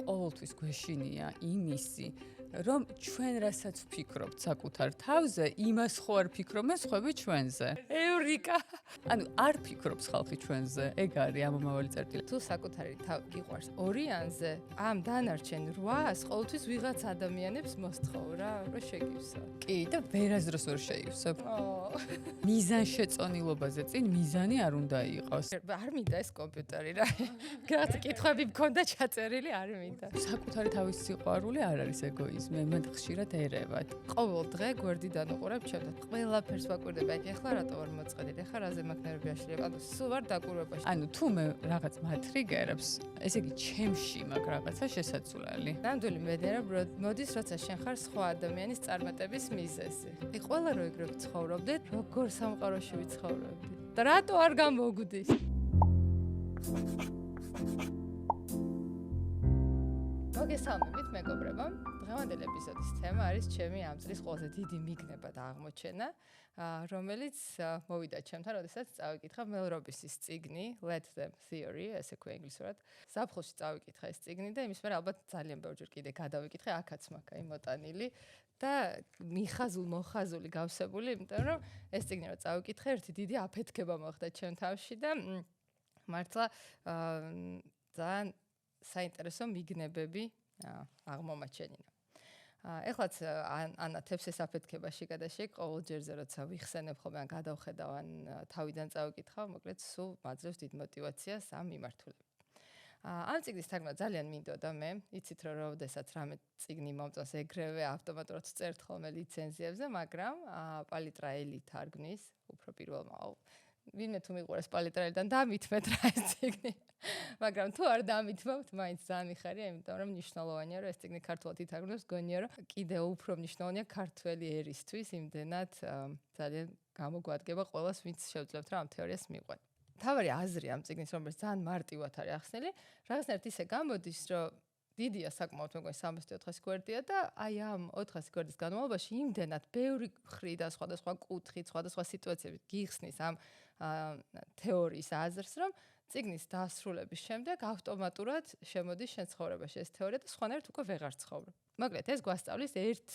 ყოველთვის გვეშინია იმისი, რომ ჩვენ რასაც ვფიქრობთ საკუთარ თავზე, იმას ხო არ ფიქრობენ სხვები ჩვენზე. ევრიკა! ანუ არ ფიქრობს ხალხი ჩვენზე. ეგ არის ამომავალი წერტილი. თუ საკუთარი თავი გიყვარს ორიანზე, ამ დანარჩენ 800-ს ყოველთვის ვიღაც ადამიანებს მოსთხოვ რა, რომ შეგივსო. კი, და ვერასდროს ვერ შეივსებ. მიზანშეწონილობაზე წინ მიზანი არ უნდა იყოს. არ მინდა ეს კომპიუტერი რა. რაღაც კითხვები მქონდა ჩაწერილი, არ მინდა. საკუთარი თავის სიყვარული არ არის ეგოიზმი, მე ხშირად ერევად. ყოველ დღე გვერდიდან უყურებ ჩემთან. ყველაფერს ვაკვირდები, აი ეხლა რატო არ მოწყედით, ეხლა რაზე მაქვს ნერვები აშლილი. ანუ სულ ვარ დაკვირვებაში. ანუ თუ მე რაღაც მატრიგერებს, ესე იგი ჩემში მაქვს რაღაცა შესაძლებელი. ნამდვილი მედია მოდის, როცა შენ ხარ სხვა ადამიანის წარმატების მიზეზი. აი ყველა რო ეგრე ვცხოვრობდეთ, როგორ სამყაროში ვიცხოვრობდით. და რატო არ გამოგდის? მოგესალმებით მეგობრებო. დღევანდელი ეპიზოდის თემა არის ჩემი ამ წლის ყველაზე დიდი მიგნება და აღმოჩენა, რომელიც მოვიდა ჩემთან, როდესაც წავიკითხა მელ რობისის წიგნი Let Them Theory, ესე ქვია ინგლისურად. ზაფხულში წავიკითხა ეს წიგნი და იმის მერე ალბათ ძალიან ბევრჯერ კიდე გადავიკითხე, აქაც მაქვს იმოტანილი და მოხაზული გავსებული, იმიტომ რომ ეს წიგნი რო წავიკითხე, ერთი დიდი აფეთქება მოხდა ჩემ თავში და მართლა ძალიან საინტერესო მიგნებები აღმომაჩენინა. ეხლაც ანათებს ეს აფეთქებაში გადაშეკ ყოველ ჯერზე როცა ვიხსენებ ხოლმე ან გადავხედავ ან თავიდან წავიკითხავ, მოკლედ სულ მაძლევს დიდ მოტივაციას ამ მიმართულებით. ამ წიგნის თარგმნა ძალიან მინდოდა მე, იცით რომ როდესაც რამე წიგნი მომწონს ეგრევე ავტომატურად წერთ ხოლმე ლიცენზიებზე, მაგრამ პალიტრაელი თარგმნის უფრო პირველმა ვინმე თუ მიყვარს პალიტრაელიდან დამითმეთ რა ეს წიგნი. მაგრამ თუ არ დამითმობთ, მაინც ძალიან მიხარია, იმიტომ რომ მნიშვნელოვანია, რომ ეს წიგნი ქართულად ითარგმნოს, გონია რომ კიდევ უფრო მნიშვნელოვანია ქართველი ერისთვის, იმდენად ძალიან გამოგვადგება ყველას, ვინც შევძლებთ რა ამ თეორიას მიყვეთ. თავარი აზრი ამ წიგნის, რომელიც ძალიან მარტივად არის ახსნილი, რაღაცნაირად ისე გამოდის, რომ დიდია საკმაოდ მეგონი 304 გვერდია და აი ამ 400 გვერდის განმავლობაში იმდენად ბევრი მხრიდან სხვადასხვა კუთხით, სხვადასხვა სიტუაციებით გიხსნის ამ თეორიის აზრს, რომ წიგნის დასრულების შემდეგ ავტომატურად შემოდის შენ ცხოვრებაში ეს თეორია და სხვანაირად უკვე ვეღარ ცხოვრობ. მოკლედ ეს გვასწავლის ერთ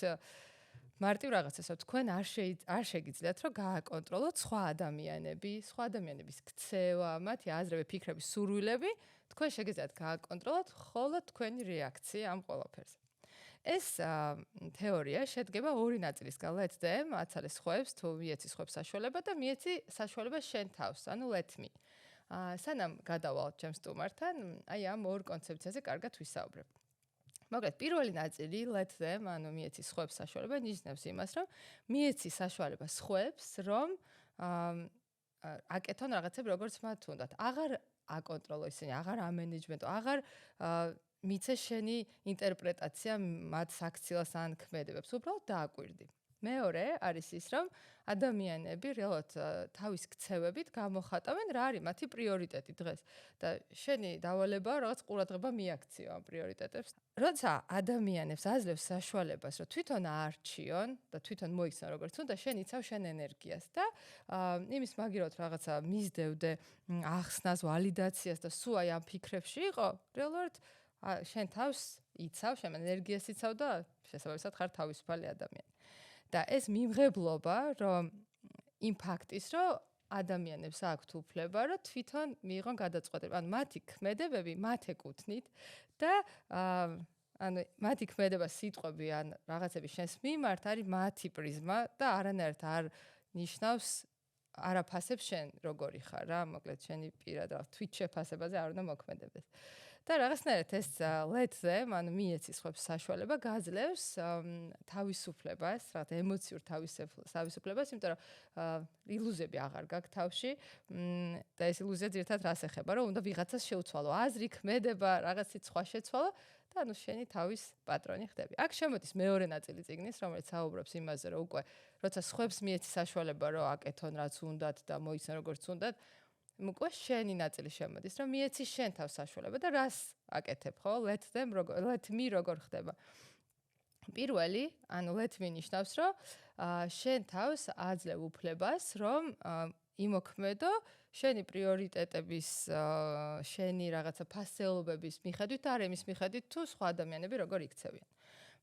მარტივ რაღაცას, რომ თქვენ არ შეგიძლიათ რომ გააკონტროლოთ სხვა ადამიანების ქცევა, მათი აზრები, ფიქრები, სურვილები, თქვენ შეგიძლიათ გააკონტროლოთ მხოლოდ თქვენი რეაქცია ამ ყველაფერზე. ეს თეორია შედგება ორი ნაწილისგან, let them, აცალე სხვებს, თუ მიეცი სხვებს საშუალება და მიეცი საშუალება შენ თავს, ანუ let me. სანამ გადავალთ ჩემს სტუმართან, აი ამ ორ კონცეფციაზე კარგად ვისაუბრებ. მოკლედ, პირველი ნაწილი let them, ანუ მიეცი სხვებს საშუალება, ნიშნავს იმას, რომ მიეცი საშუალება სხვებს, რომ აკეთონ რაღაცები, როგორც მათ უნდათ. აღარ აკონტროლო ისინი, აღარ ამენეჯმენტო, აღარ მიცე შენი ინტერპრეტაცია მათ საქციელს ან ქმედებებს, უბრალოდ დააკვირდი. მეორე არის ის, რომ ადამიანები რეალურად თავის ქცევებით გამოხატავენ რა არის მათი პრიორიტეტი დღეს და შენი დავალებაა რაღაც ყურადღება მიაქციო ამ პრიორიტეტებს. როცა ადამიანებს აძლევს საშუალებას, რომ თვითონ აარჩიონ და თვითონ მოიქცენ როგორც უნდა, შენ იცავ შენ ენერგიას და იმის მაგივრად რაღაცა მისდევდე ახსნას, ვალიდაციას და სულ აი ამ ფიქრებში იყო, რეალურად შენ თავს იცავ, შენ ენერგიას იცავ და შესაბამისად ხარ თავისუფალი ადამიანი. და ეს მიმღებლობა, რომ იმ ფაქტის, რომ ადამიანებს აქვთ უფლება, რომ თვითონ მიიღონ გადაწყვეტილება, ანუ მათი ქმედებები მათ ეკუთვნით და ანუ მათი ქმედება სიტყვები ან რაღაცები შენს მიმართ არის მათი პრიზმა და არანაირად არ ნიშნავს არ აფასებს შენ როგორი ხარ რა, მოკლედ შენი პირად რა თვით შეფასებაზე არ უნდა მოქმედებდეს. და რაღაცნაირად ეს let them, ანუ მიეცი სხვებს საშუალება, გაძლევს თავისუფლებას, რაღაც ემოციურ თავისუფლებას, იმიტომ რომ ილუზიები აღარ გაქვს თავში და ეს ილუზია ძირითადად რას ეხება, რომ უნდა ვიღაცას შეუცვალო, აზრი, ქმედება, რაღაცით სხვა შეცვალო და ანუ შენი თავის პატრონი ხდები. აქ შემოდის მეორე ნაწილი წიგნის, რომელიც საუბრობს იმაზე, რომ უკვე როცა სხვებს მიეცი საშუალება, რომ აკეთონ რაც უნდათ და მოიცნონ როგორც უნდათ, უკვე შენი ნაწილი შემოდის, რომ მიეცი შენ თავს საშუალება და რას აკეთებ, ხო? let me როგორ ხდება. პირველი, ანუ let me ნიშნავს, რომ შენ თავს აძლევ უფლებას, რომ იმოქმედო შენი პრიორიტეტების, შენი რაღაცა ფასეულობების მიხედვით და არ იმის მიხედვით თუ სხვა ადამიანები როგორ იქცევიან.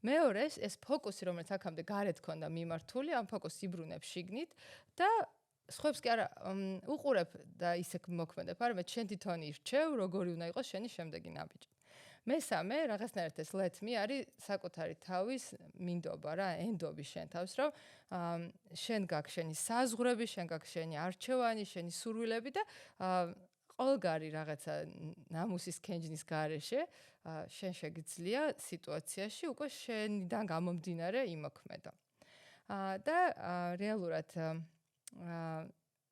მეორე ეს ფოკუსი, რომელიც აქამდე გარეთ ქონდა მიმართული, ამ ფოკუსს იბრუნებ შიგნით და სხვებს კი არა უყურებ და ისე მოქმედებ, არამედ შენ თვითონ ირჩევ, როგორი უნდა იყოს შენი შემდეგი ნაბიჯი. მესამე, რაღაცნაირად ეს let me არის საკუთარი თავის მინდობა რა, ენდობი შენ თავს, რომ შენ გაქვს შენი საზღვრები, შენ გაქვს შენი არჩევანი, შენი სურვილები და ყველგარი რაღაცა ნამუსის კენჯნის გარეშე შენ შეგიძლია სიტუაციაში უკვე შენიდან გამომდინარე იმოქმედო. და რეალურად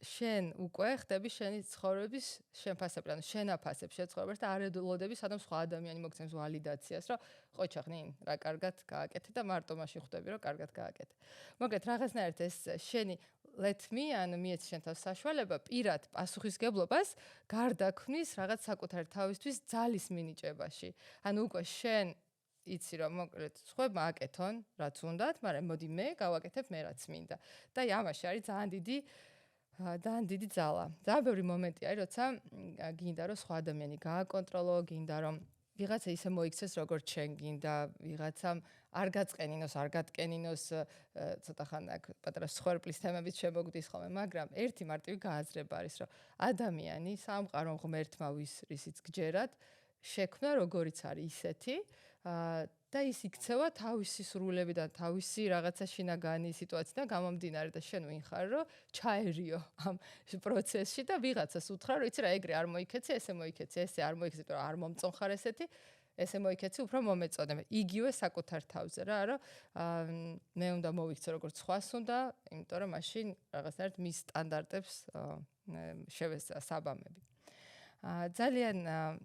შენ უკვე ხდები შენი ცხოვრების შემფასებელი, ანუ შენ აფასებ შენ ცხოვრებას და არ ელოდები სადამ სხვა ადამიანი მოგცემს ვალიდაციას, რომ ყოჩახნინ რა კარგად გააკეთე და მარტო მაშინ ხვდები რომ კარგად გააკეთე. მოკლედ რაღაცნაირად ეს შენი let me ანუ მიეცი შენ თავს საშუალება პირად პასუხისგებლობას გარდაქმნის რაღაც საკუთარი თავისთვის ძალის მინიჭებაში. ანუ უკვე შენ იცი რომ მოკლედ სხვებმა აკეთონ რაც უნდათ, მაგრამ მოდი მე გავაკეთებ მე რაც მინდა. და ამაში არის ძალიან დიდი ძალა. ძალიან ბევრი მომენტი არის, როცა გინდა რომ სხვა ადამიანი გააკონტროლო, გინდა რომ ვიღაცა ისე მოიქცეს როგორც შენ გინდა, ვიღაცამ არ გაწყენინოს, არ გატკენინოს, ცოტა ხან აქ პატარა სხერფლის თემებით შემოგდის ხოლმე, მაგრამ ერთი მარტივი გააზრება არის, რომ ადამიანი სამყარო ღმერთმა რისიც გჯერათ, შექმნა როგორიც არის ისეთი და ის იქცევა თავისი სრულებიდან, თავისი რაღაცა შინაგანი სიტუაციიდან გამომდინარე და შენ ვინ ხარ, რომ ჩაერიო ამ პროცესში და ვიღაცას უთხრა, რომ იცი რა, ეგრე არ მოიქეცი, ესე მოიქეცი, ესე არ მოიქეცი, იმიტომ რომ არ მომწონხარ ესეთი, ესე მოიქეცი, უფრო მომეწოდე. იგივე საკუთარ თავზე რა, რომ მე უნდა მოვიქცე როგორც სხვას უნდა, იმიტომ რომ მაშინ რაღაცნაირად მის სტანდარტებს შევესწა საბამები. ძალიან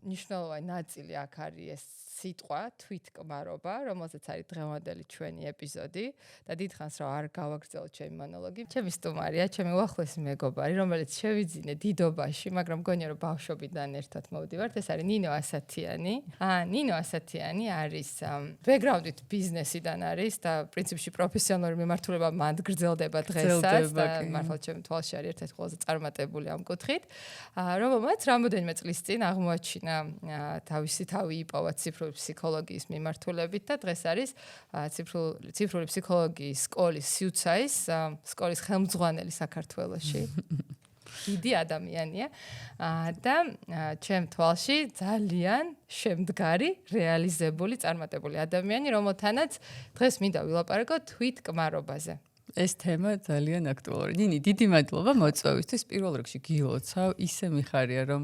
მნიშვნელოვანი ნაწილი აქ არის ეს სიტყვა თვითკმარობა, რომელზეც არის დღევანდელი ჩვენი ეპიზოდი და დიდხანს რომ არ გავაგრძელოთ ჩემი მონოლოგი. ჩემი სტუმარია, ჩემი უახლოესი მეგობარი, რომელიც შევიძინე დიდობაში, მაგრამ მგონია რომ ბავშვობიდან ერთად მოვდივართ. ეს არის ნინო ასათიანი. ნინო ასათიანი არის ბექგრაუნდით ბიზნესიდან არის და პრინციპში პროფესიონალური მიმართულება მანდ გრძელდება დღესაც და მართლა ჩემი თვალში არის ერთ-ერთი ყველაზე წარმატებული ამ კუთხით. რომელმაც რამოდენიმე წლის წინ აღმოაჩინა თავისი თავი იპოვა ციფრული ფსიქოლოგიის მიმართულებით და დღეს არის ციფრული ფსიქოლოგიის სკოლის სიუცაის სკოლის ხელმძღვანელი საქართველოში. დიდი ადამიანია და ჩემ თვალში ძალიან შემდგარი, რეალიზებული, წარმატებული ადამიანი, რომელთანაც დღეს მინდა ვილაპარაკოთ თვითკმარობაზე. ეს თემა ძალიან აქტუალური. ნინი, დიდი მადლობა მოწვევისთვის. პირველ რიგში გილოცავ, ისე მიხარია რომ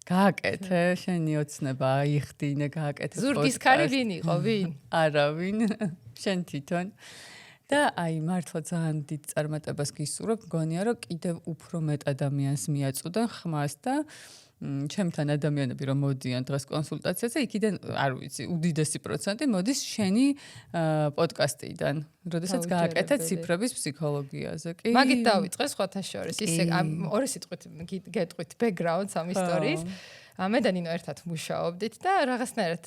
გააკეთე, შენი ოცნება აიხდინე, გააკეთე. ზურგის ქარი ვინ იყო, ვინ? არავინ, შენ თვითონ. და აი მართლა ძალიან დიდ წარმატებას გისურვებ, მგონია რომ კიდევ უფრო მეტ ადამიანს მიაწვდენ ხმას და ჩემთან ადამიანები რომ მოდიან დღეს კონსულტაციაზე, იქიდან არ ვიცი, უდიდესი პროცენტი მოდის შენი პოდკასტიდან, როდესაც გააკეთე ციფრების ფსიქოლოგიაზე. კი. მაგით დავიწყე სხვათა შორის, ისე ორი სიტყვით გეტყვით ბექგრაუნდს ამ ისტორიის. მე და ნინო ერთად მუშაობდით და რაღაცნაირად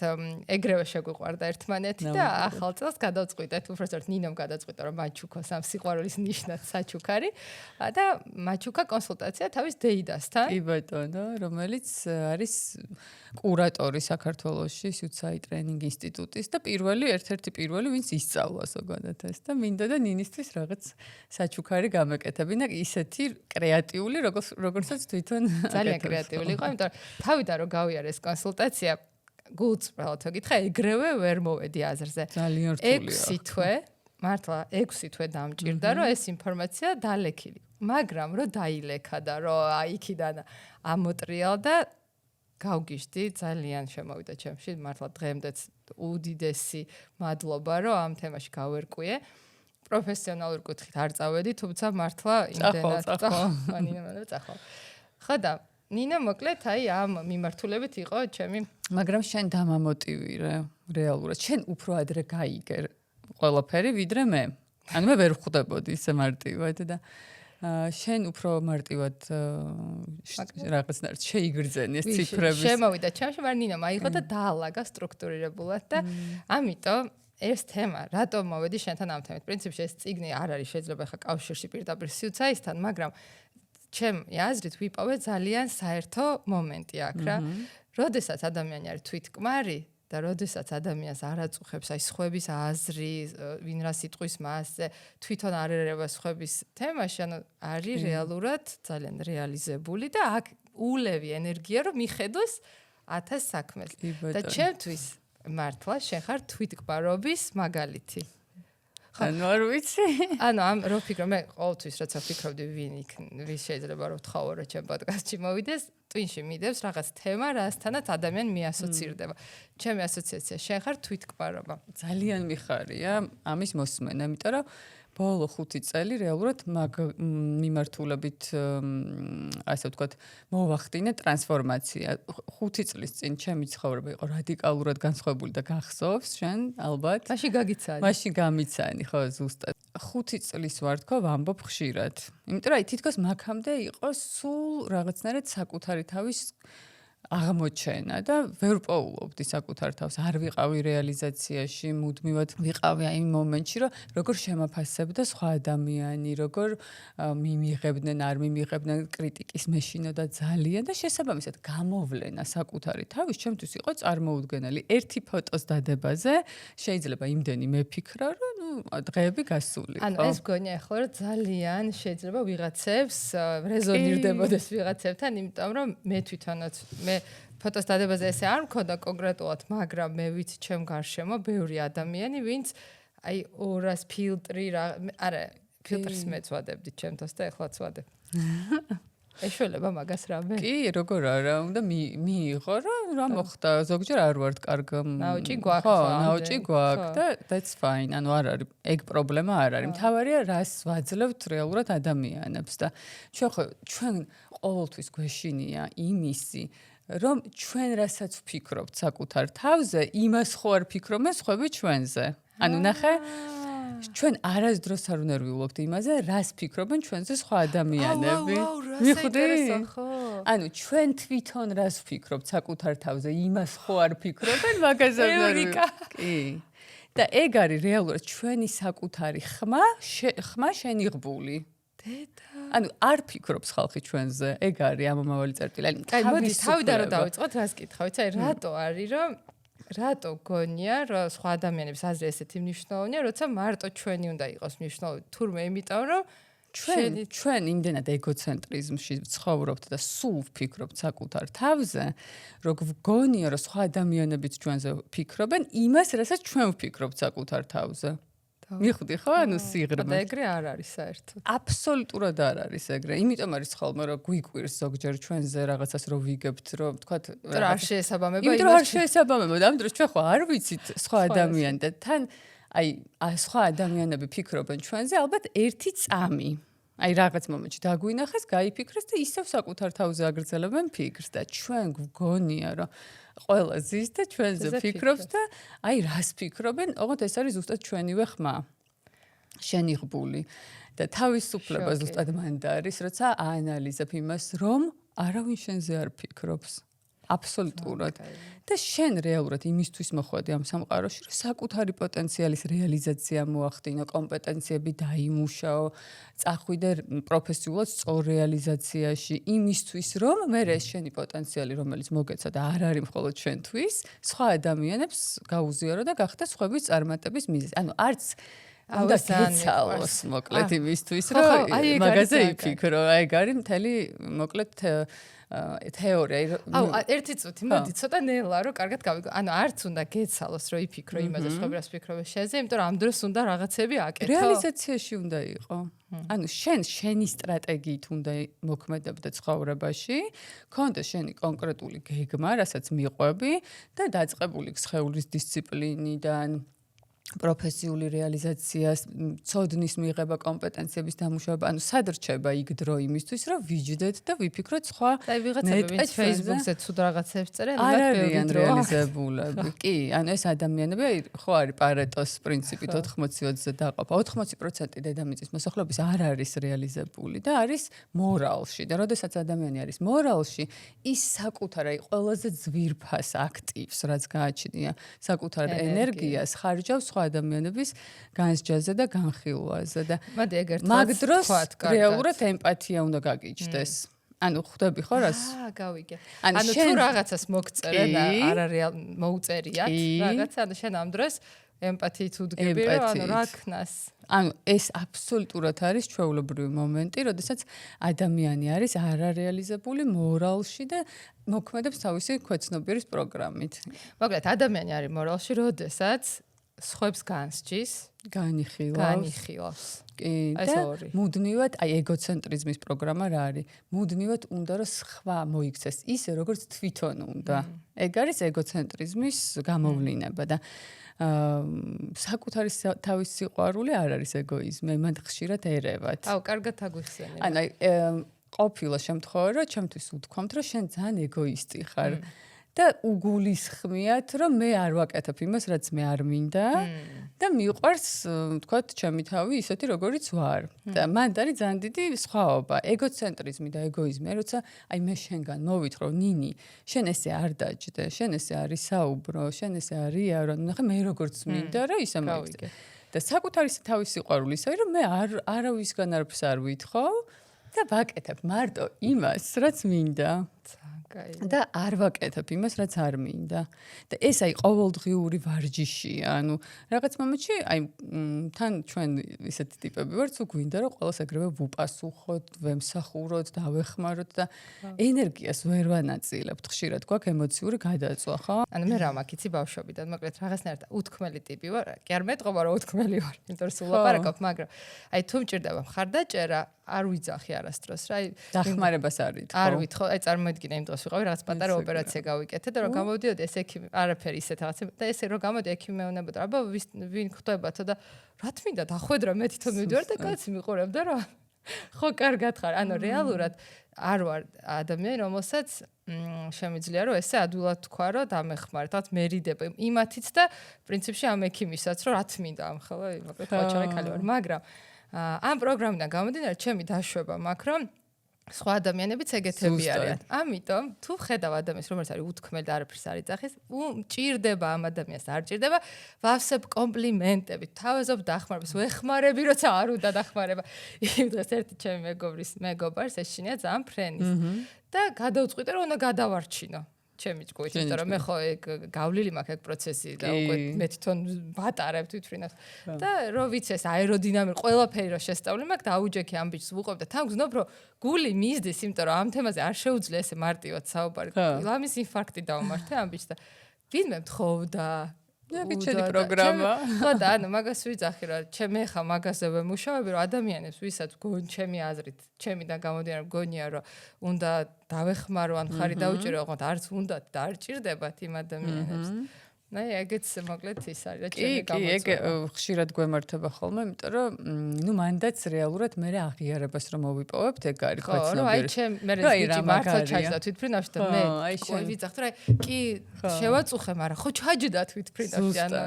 ეგრევე შეგვიყვარდა ერთმანეთი და ახალ წელს გადავწყვიტეთ, უბრალოდ ნინომ გადაწყვიტა რომ მაჩუკოს ამ სიყვარულის ნიშნად საჩუქარი და მაჩუკა კონსულტაცია თავის დეიდასთან. კი ბატონო, რომელიც არის კურატორი საქართველოში სიუცაი ტრენინგ ინსტიტუტის და ერთ-ერთი პირველი, ვინც ისწავლა ზოგადად ეს და მინდა და ნინისთვის რაღაც საჩუქარი გამეკეთებინა, ისეთი კრეატიული, როგორცაც თვითონ ძალიან კრეატიული იყო, იმიტომ რომ თავიდან რომ გავიარე ეს კონსულტაცია, გულწრფელად ვეკითხა, ეგრევე ვერ მოვედი აზრზე. ძალიან რთულია. 6 თვე, მართლა 6 თვე დამჭირდა, რომ ეს ინფორმაცია დალექილი. მაგრამ რომ დაილექა და რომ იქიდან ამოტრიალდა, გავგიჟდი, ძალიან შემოვიდა ჩემში, მართლა დღემდეც უდიდესი მადლობა, რომ ამ თემაში გავერკვიე. პროფესიონალურ კუთხით არ წავედი, თუმცა მართლა იმდენად წახვალ. ხოდა ნინო მოკლედ აი ამ მიმართულებით იყო ჩემი, მაგრამ შენ დამამოტივირე რეალურად. შენ უფრო ადრე გაიგე ყველაფერი ვიდრე მე. ანუ მე ვერ ხვდებოდი ისე მარტივად და შენ უფრო მარტივად რაღაცნაირად შეიგრძენი ეს ციფრების. შემოვიდა ჩემში, მაგრამ ნინო მაიღო და დაალაგა სტრუქტურირებულად და ამიტომ ეს თემა, რატომ მოვედი შენთან ამ თემით? პრინციპში ეს წიგნი არ არის შეიძლება ხა კავშირში პირდაპირ სიუცაისთან, მაგრამ ჩემი აზრით ვიპოვე ძალიან საერთო მომენტი აქ რა. როდესაც ადამიანი არის თვითკმარი და როდესაც ადამიანს არ აწუხებს აი სხვების აზრი, ვინ რა სიტყვის მასზე, თვითონ არ ერევა სხვების თემაში, ანუ არის რეალურად ძალიან რეალიზებული და აქ ულევი ენერგია რომ მიხედოს 1000 საქმეს. და ჩემთვის მართლა შენ ხარ თვითკმარობის მაგალითი. ანუ არ ვიცი. ანუ ამ რო ფიქრობ, მე ყოველთვის როცა ვფიქრობდი ვის შეიძლება რომ ვთხოვო რომ ჩემ პოდკასტში მოვიდეს, ტვინში მიდევს რაღაც თემა, რასთანაც ადამიანი მიასოცირდება. ჩემი ასოციაცია შენ ხარ თვითკმარობა. ძალიან მიხარია ამის მოსმენა, იმიტომ რომ ბოლო 5 წელი რეალურად მიმართულებით ასე ვთქვათ, მოვახდინე ტრანსფორმაცია. 5 წლის წინ ჩემი ცხოვრება იყო რადიკალურად განსხვავებული და გახსოვს შენ ალბათ. მაშინ გამიცანი, ხო, ზუსტად. 5 წლის ვარ თქო, ვამბობ ხშირად. იმიტომ რომ თითქოს მაგამდე იყო სულ რაღაცნაირად საკუთარი თავის აღმოჩენა და ვერ პოულობდი საკუთარ თავს, არ ვიყავი რეალიზაციაში, მუდმივად ვიყავი იმ მომენტში, რომ როგორ შემაფასებდა სხვა ადამიანი, როგორ მიმიღებდნენ, არ მიმიღებდნენ კრიტიკის მეშინოდა ძალიან და შესაბამისად გამოვლენა საკუთარი თავის ჩემთვის იყო წარმოუდგენელი. ერთი ფოტოს დადებაზე შეიძლება იმდენი მეფიქრა, რომ დღეები გასული. ანუ ეს გონია ახლა რომ ძალიან შეიძლება ვიღაცებს რეზონირდებოდეს ვიღაცებთან, იმიტომ რომ მე თვითონაც მე ფოტოს დადებაზე ესე არ მქონდა კონკრეტულად, მაგრამ მე ვიცი ჩემ გარშემო ბევრი ადამიანი, ვინც აი 200 ფილტრი არა ფილტრს მეწვადებდი ჩემთვის და ეხლა წვადებ. ეშველება მაგას რამე? კი, როგორ არა, უნდა მიიღო, რა მოხდა, ზოგჯერ არ ვართ კარგ. ნაოჭი გვაქვს. ხო, ნაოჭი გვაქვს და that's fine. ანუ არ არის, ეგ პრობლემა არ არის. მთავარია რას ვაძლევთ რეალურად ადამიანებს და ჩვენ ყოველთვის გვეშინია იმისი რომ ჩვენ რასაც ვფიქრობთ საკუთარ თავზე, იმას ხო არ ფიქრობენ სხვები ჩვენზე. ანუ ნახე, ჩვენ არასდროს არ უნერვიულობთ იმაზე, რას ფიქრობენ ჩვენზე სხვა ადამიანები. მიხვდი? ანუ ჩვენ თვითონ რას ვფიქრობთ საკუთარ თავზე, იმას ხო არ ფიქრობენ, მაგაზე უნერვიულობთ. კი. და ეგ არის რეალურად ჩვენი საკუთარი ხმა შენიღბული. ანუ არ ფიქრობს ხალხი ჩვენზე, ეგ არის ამომავალი წერტილი. აი, მოდი თავიდან რომ დავიწყოთ, რას კითხავ, იცი, რატო არის რომ რატო გონია რომ სხვა ადამიანების აზრი ესეთი მნიშვნელოვანია, როცა მარტო ჩვენი უნდა იყოს მნიშვნელოვანი. თურმე იმიტომ რომ ჩვენ იმდენად ეგოცენტრიზმში ცხოვრობთ და სულ ვფიქრობთ საკუთარ თავზე, რომ გონია რომ სხვა ადამიანებიც ჩვენზე ფიქრობენ იმას, რასაც ჩვენ ვფიქრობთ საკუთარ თავზე. მიხვდი ხო? ანუ სიღრმე. და ეგრე არ არის საერთოდ. აბსოლუტურად არ არის ეგრე. იმიტომ არის ხოლმე რომ გვიკვირს ზოგჯერ ჩვენზე რაღაცას რომ ვიგებთ, რომ თქვათ არ შეესაბამება იმას. იმიტომ არ შეესაბამება და ამ დროს ჩვენ ხო არ ვიცით სხვა ადამიანი და თან აი სხვა ადამიანები ფიქრობენ ჩვენზე ალბათ ერთი წამი. აი რაღაც მომენტში დაგვინახეს, გაიფიქრეს და ისევ საკუთარ თავზე აგრძელებენ ფიქრს და ჩვენ გვგონია რომ ყველა ზის და ჩვენზე ფიქრობს და აი რას ფიქრობენ, ოღონდ ეს არის ზუსტად ჩვენივე ხმა შენიღბული და თავისუფლება ზუსტად მანდ არის, როცა აანალიზებ იმას, რომ არავინ შენზე არ ფიქრობს. აბსოლუტურად. და შენ რეალურად იმისთვის მოხვედი ამ სამყაროში, რომ საკუთარი პოტენციალის რეალიზაცია მოახდინო, კომპეტენციები დაიმუშაო, წახვიდე პროფესიულად სწორ რეალიზაციაში, იმისთვის, რომ მე ეს შენი პოტენციალი, რომელიც მოგეცა და არ არის მხოლოდ შენთვის, სხვა ადამიანებს გაუზიარო და გახდა სხვების წარმატების მიზეზი. ანუ არც უნდა გეცალოს მოკლედ იმისთვის, რომ მაგაზე იფიქრო. ეგ არის მთელი მოკლედ თეორია. აუ, ერთი წუთი, მოდი ცოტა ნელა, რომ კარგად გავიგო. ანუ არც უნდა გეცალოს, რომ იფიქრო იმაზე, სხვები რას ფიქრობენ შენზე, იმიტომ რომ ამ დროს უნდა რაღაცები აკეთო. რეალიზაციაში უნდა იყო. ანუ შენი სტრატეგიით უნდა მოქმედებდე ცხოვრებაში, ქონდა შენი კონკრეტული გეგმა, რასაც მიყვები და დაწყებული სხეულის დისციპლინიდან პროფესიული რეალიზაცია, ცოდნის მიღება, კომპეტენციების დამუშავება, ანუ სად რჩება იქ დრო იმისთვის, რომ ვიჯდეთ და ვიფიქროთ სხვა. აი ვიღაცები ვინც Facebook-ზე ცუდ რაღაცებს წერენ, არ არიან რეალიზებულები. კი, ანუ ეს ადამიანები, ხო არის პარეტოს პრინციპით 80-20-ზე დაყოფა. 80% დედამიწის მოსახლეობის არ არის რეალიზებული და არის მორალში. და როდესაც ადამიანი არის მორალში, ის საკუთარ აი ყველაზე ძვირფას აქტივს, რაც გააჩნია, საკუთარ ენერგიას ხარჯავს სხვა ადამიანების განსჯაზე და განხილვაზე და მოდი ეგ ერთად მაგ დროს ვთქვათ, კარგად. რეალურად ემპათია უნდა გაგიჩნდეს. ანუ ხვდები ხო რას? გავიგე. ანუ ანუ თუ შენ- რაღაცას მოგწერენ, კი. არარეალ მოუწერიათ კი. რაღაცა, ანუ შენ ამ დროს ემპათიით უდგები, რომ ანუ ემპათიით. რა ქნას. ანუ ეს აბსოლუტურად არის ჩვეულებრივი მომენტი, როდესაც ადამიანი არის არარეალიზებული მორალში და მოქმედებს თავისი ქვეცნობიერის პროგრამით. მოკლედ ადამიანი არის მორალში, როდესაც სხვებს განსჯის, განიხილავს. განიხილავს. კი, ეს და ორი. მუდმივად, აი ეგოცენტრიზმის პროგრამა რა არის? მუდმივად უნდა რომ სხვა მოიქცეს ისე, როგორც თვითონ უნდა. ეგ არის ეგოცენტრიზმის გამოვლინება და საკუთარი თავის სიყვარული არ არის ეგოიზმი, მან ხშირად ერევათ. აუ, კარგად აგვიხსენე. ანუ აი ყოფილა შემთხვევა, რომ ჩემთვის უთქვამთ, რომ შენ ძალიან ეგოისტი ხარ. და უგულისხმიათ, რომ მე არ ვაკეთებ იმას, რაც მე არ მინდა და მიყვარს, ვთქვათ, ჩემი თავი ისეთი, როგორიც ვარ. და მან არის ძალიან დიდი სხვაობა, ეგოცენტრიზმი და ეგოიზმი, როცა აი მე შენგან მოვითხოვ, ნინი, შენ ესე არ დაჯდე, შენ ესე არის საუბრო, შენ ესე არია, რომ ნახე მე როგორც მინდა, რომ ისე მოიქცე. და საკუთარი თავის სიყვარული ისე, რომ მე არავისგან არაფერს არ ვითხოვ და ვაკეთებ მარტო იმას, რაც მინდა. და არ ვაკეთებ იმას, რაც არ მინდა. და ეს აი ყოველდღიური ვარჯიშია. ანუ რაღაც მომენტში აი თან ჩვენ ისეთი ტიპები ვართ, თუ გვინდა რომ ყველას ეგრევე ვუპასუხოთ, ვემსახუროთ, დავეხმაროთ და ენერგიას ვერ ვანაწილებთ. ხშირად გვაქვს ემოციური გადაწვა, ხო? ანუ მე რა მაქვს ბავშვობიდან, მოკლედ რაღაცნაირად უთქმელი ტიპი ვარ. კი არ მეტყობა რომ უთქმელი ვარ, იმიტომ რომ სულ ლაპარაკობ, მაგრამ აი თუ მჭირდება მხარდაჭერა, არ ვიძახი არასდროს რა. დახმარებას არ ვითხოვ. არ ვითხოვ, აი წარმოვიდგინე იმ დროს ვიყავი რაღაც პატარა ოპერაცია გავიკეთე და რომ გამოვიდიოდი ეს ექიმი, არაფერი ისეთ რაღაცა და ესე რომ გამოდი ექიმი მეუბნებოდა, აბა ვინ ხვდებათო და რა თმინდა დახვედრა მე თვითონ მივიდივარ და კაცი მიყურებდა რა. ხო, კარგად ხარ. ანუ რეალურად არ ვარ ადამიანი, რომელსაც შემიძლია რომ ესე ადვილად თქვა რომ დამეხმარეთ, თათ მერიდება იმათიც და პრინციპში ამ ექიმისაც რომ რა თმინდა ამ ხოლმე, მოკლედ ოჩაღი ქალი ვარ, მაგრამ ამ პროგრამიდან გამომდინარე, ჩემი დაშვება მაქვს, რომ სხვა ადამიანებიც ეგეთები არიან. ამიტომ თუ ხედავ ადამიანს, რომელიც არის უთქმელი და არაფერს არ იძახის, მჭირდება ამ ადამიანს, არ მჭირდება, ვავსებ კომპლიმენტებით, თავაზობ დახმარებას, ვეხმარები, როცა არ უნდა დახმარება. იმ დღეს ერთი ჩემი მეგობარს ეშინია ძალიან ფრენის და გადავწყვიტე, რომ უნდა გადავარჩინო. ჩემი ჭკუით, იმიტომ რომ მე ხო ეგ გავლილი მაქვს ეგ პროცესი და უკვე მე თვითონ ვატარებ თვითფრინავს და რო ვიცი ეს აეროდინამიკა ყველაფერი რო შესწავლი მაქვს დაუჯექი ამ ბიჭს ვუყებ და თან გზნობ რომ გული მისდის, იმიტომ რომ ამ თემაზე არ შეუძლია ესე მარტივად საუბარი. ლამის ინფარქტი დავმართე ამ ბიჭს და ვინმე მთხოვდა ნებიჩედი პროგრამა. ხო და ანუ მაგას ვიძახი რომ ჩემი ხა მაგაზე ვემუშავები რომ ადამიანებს ვისაც ჩემი აზრით ჩემიდან გამოდიან რომ გონია რომ უნდა დავეხმარო ან ხარი დაუჭირო ოღონდ არც უნდა და არ ჭირდებათ იმ ადამიანებს. აი ეგეც მოკლედ ის არის რა ჩემი გამოწვევა. კი, ეგ ხშირად გვემართება ხოლმე, იმიტომ რომ ნუ მანდაც რეალურად მე აღიარებას რომ მოვიპოვებთ, ეგ არის ხო, რომ აი მე ბიჭი მართლა ჩაჯდა თვითფრინავში და მე ყოი ვიძახთ რა კი შევაწუხე, მაგრამ ხო ჩაჯდა თვითფრინავში ანუ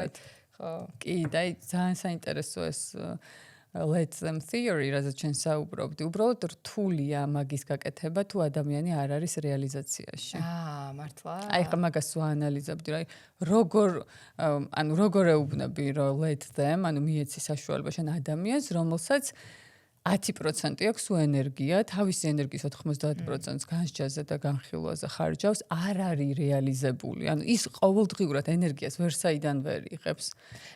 ხო. კი, და აი ძალიან საინტერესო ეს let them theory, რაზეც ჩვენ საუბრობდი, უბრალოდ რთულია მაგის გაკეთება, თუ ადამიანი არ არის რეალიზაციაში. მართლა. აი ხა მაგას ვაანალიზებდი, რა როგორ ეუბნები, რომ let them, ანუ მიეცი საშუალება შენ ადამიანს, რომელსაც 10% აქვს ენერგია, თავისი ენერგიის 90%-ს განსჯაზე და განხილვაზე ხარჯავს, არ არის რეალიზებული. ანუ ის ყოველდღიურად ენერგიას ვერსაიდან ვერ იღებს.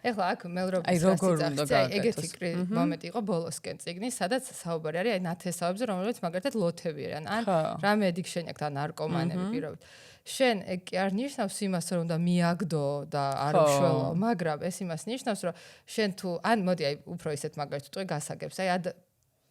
ეხლა აქ მელრობის სასიცოცხლე, ეგეთი მომენტი იყო ბოლოსკენ წიგნის, სადაც საუბარი არის აი ნათესავებზე, რომელიც მაგალითად ლოთები არიან, ან რამე addiction აქვს, ან ნარკომანები პირობით. შენ ეგ კი არ ნიშნავს იმას, რომ უნდა მიაგდო და არ უშველო, მაგრამ ეს იმას ნიშნავს, რომ შენ თუ ან მოდი აი უფრო ისეთ მაგალითად თუ გასაგებს, აი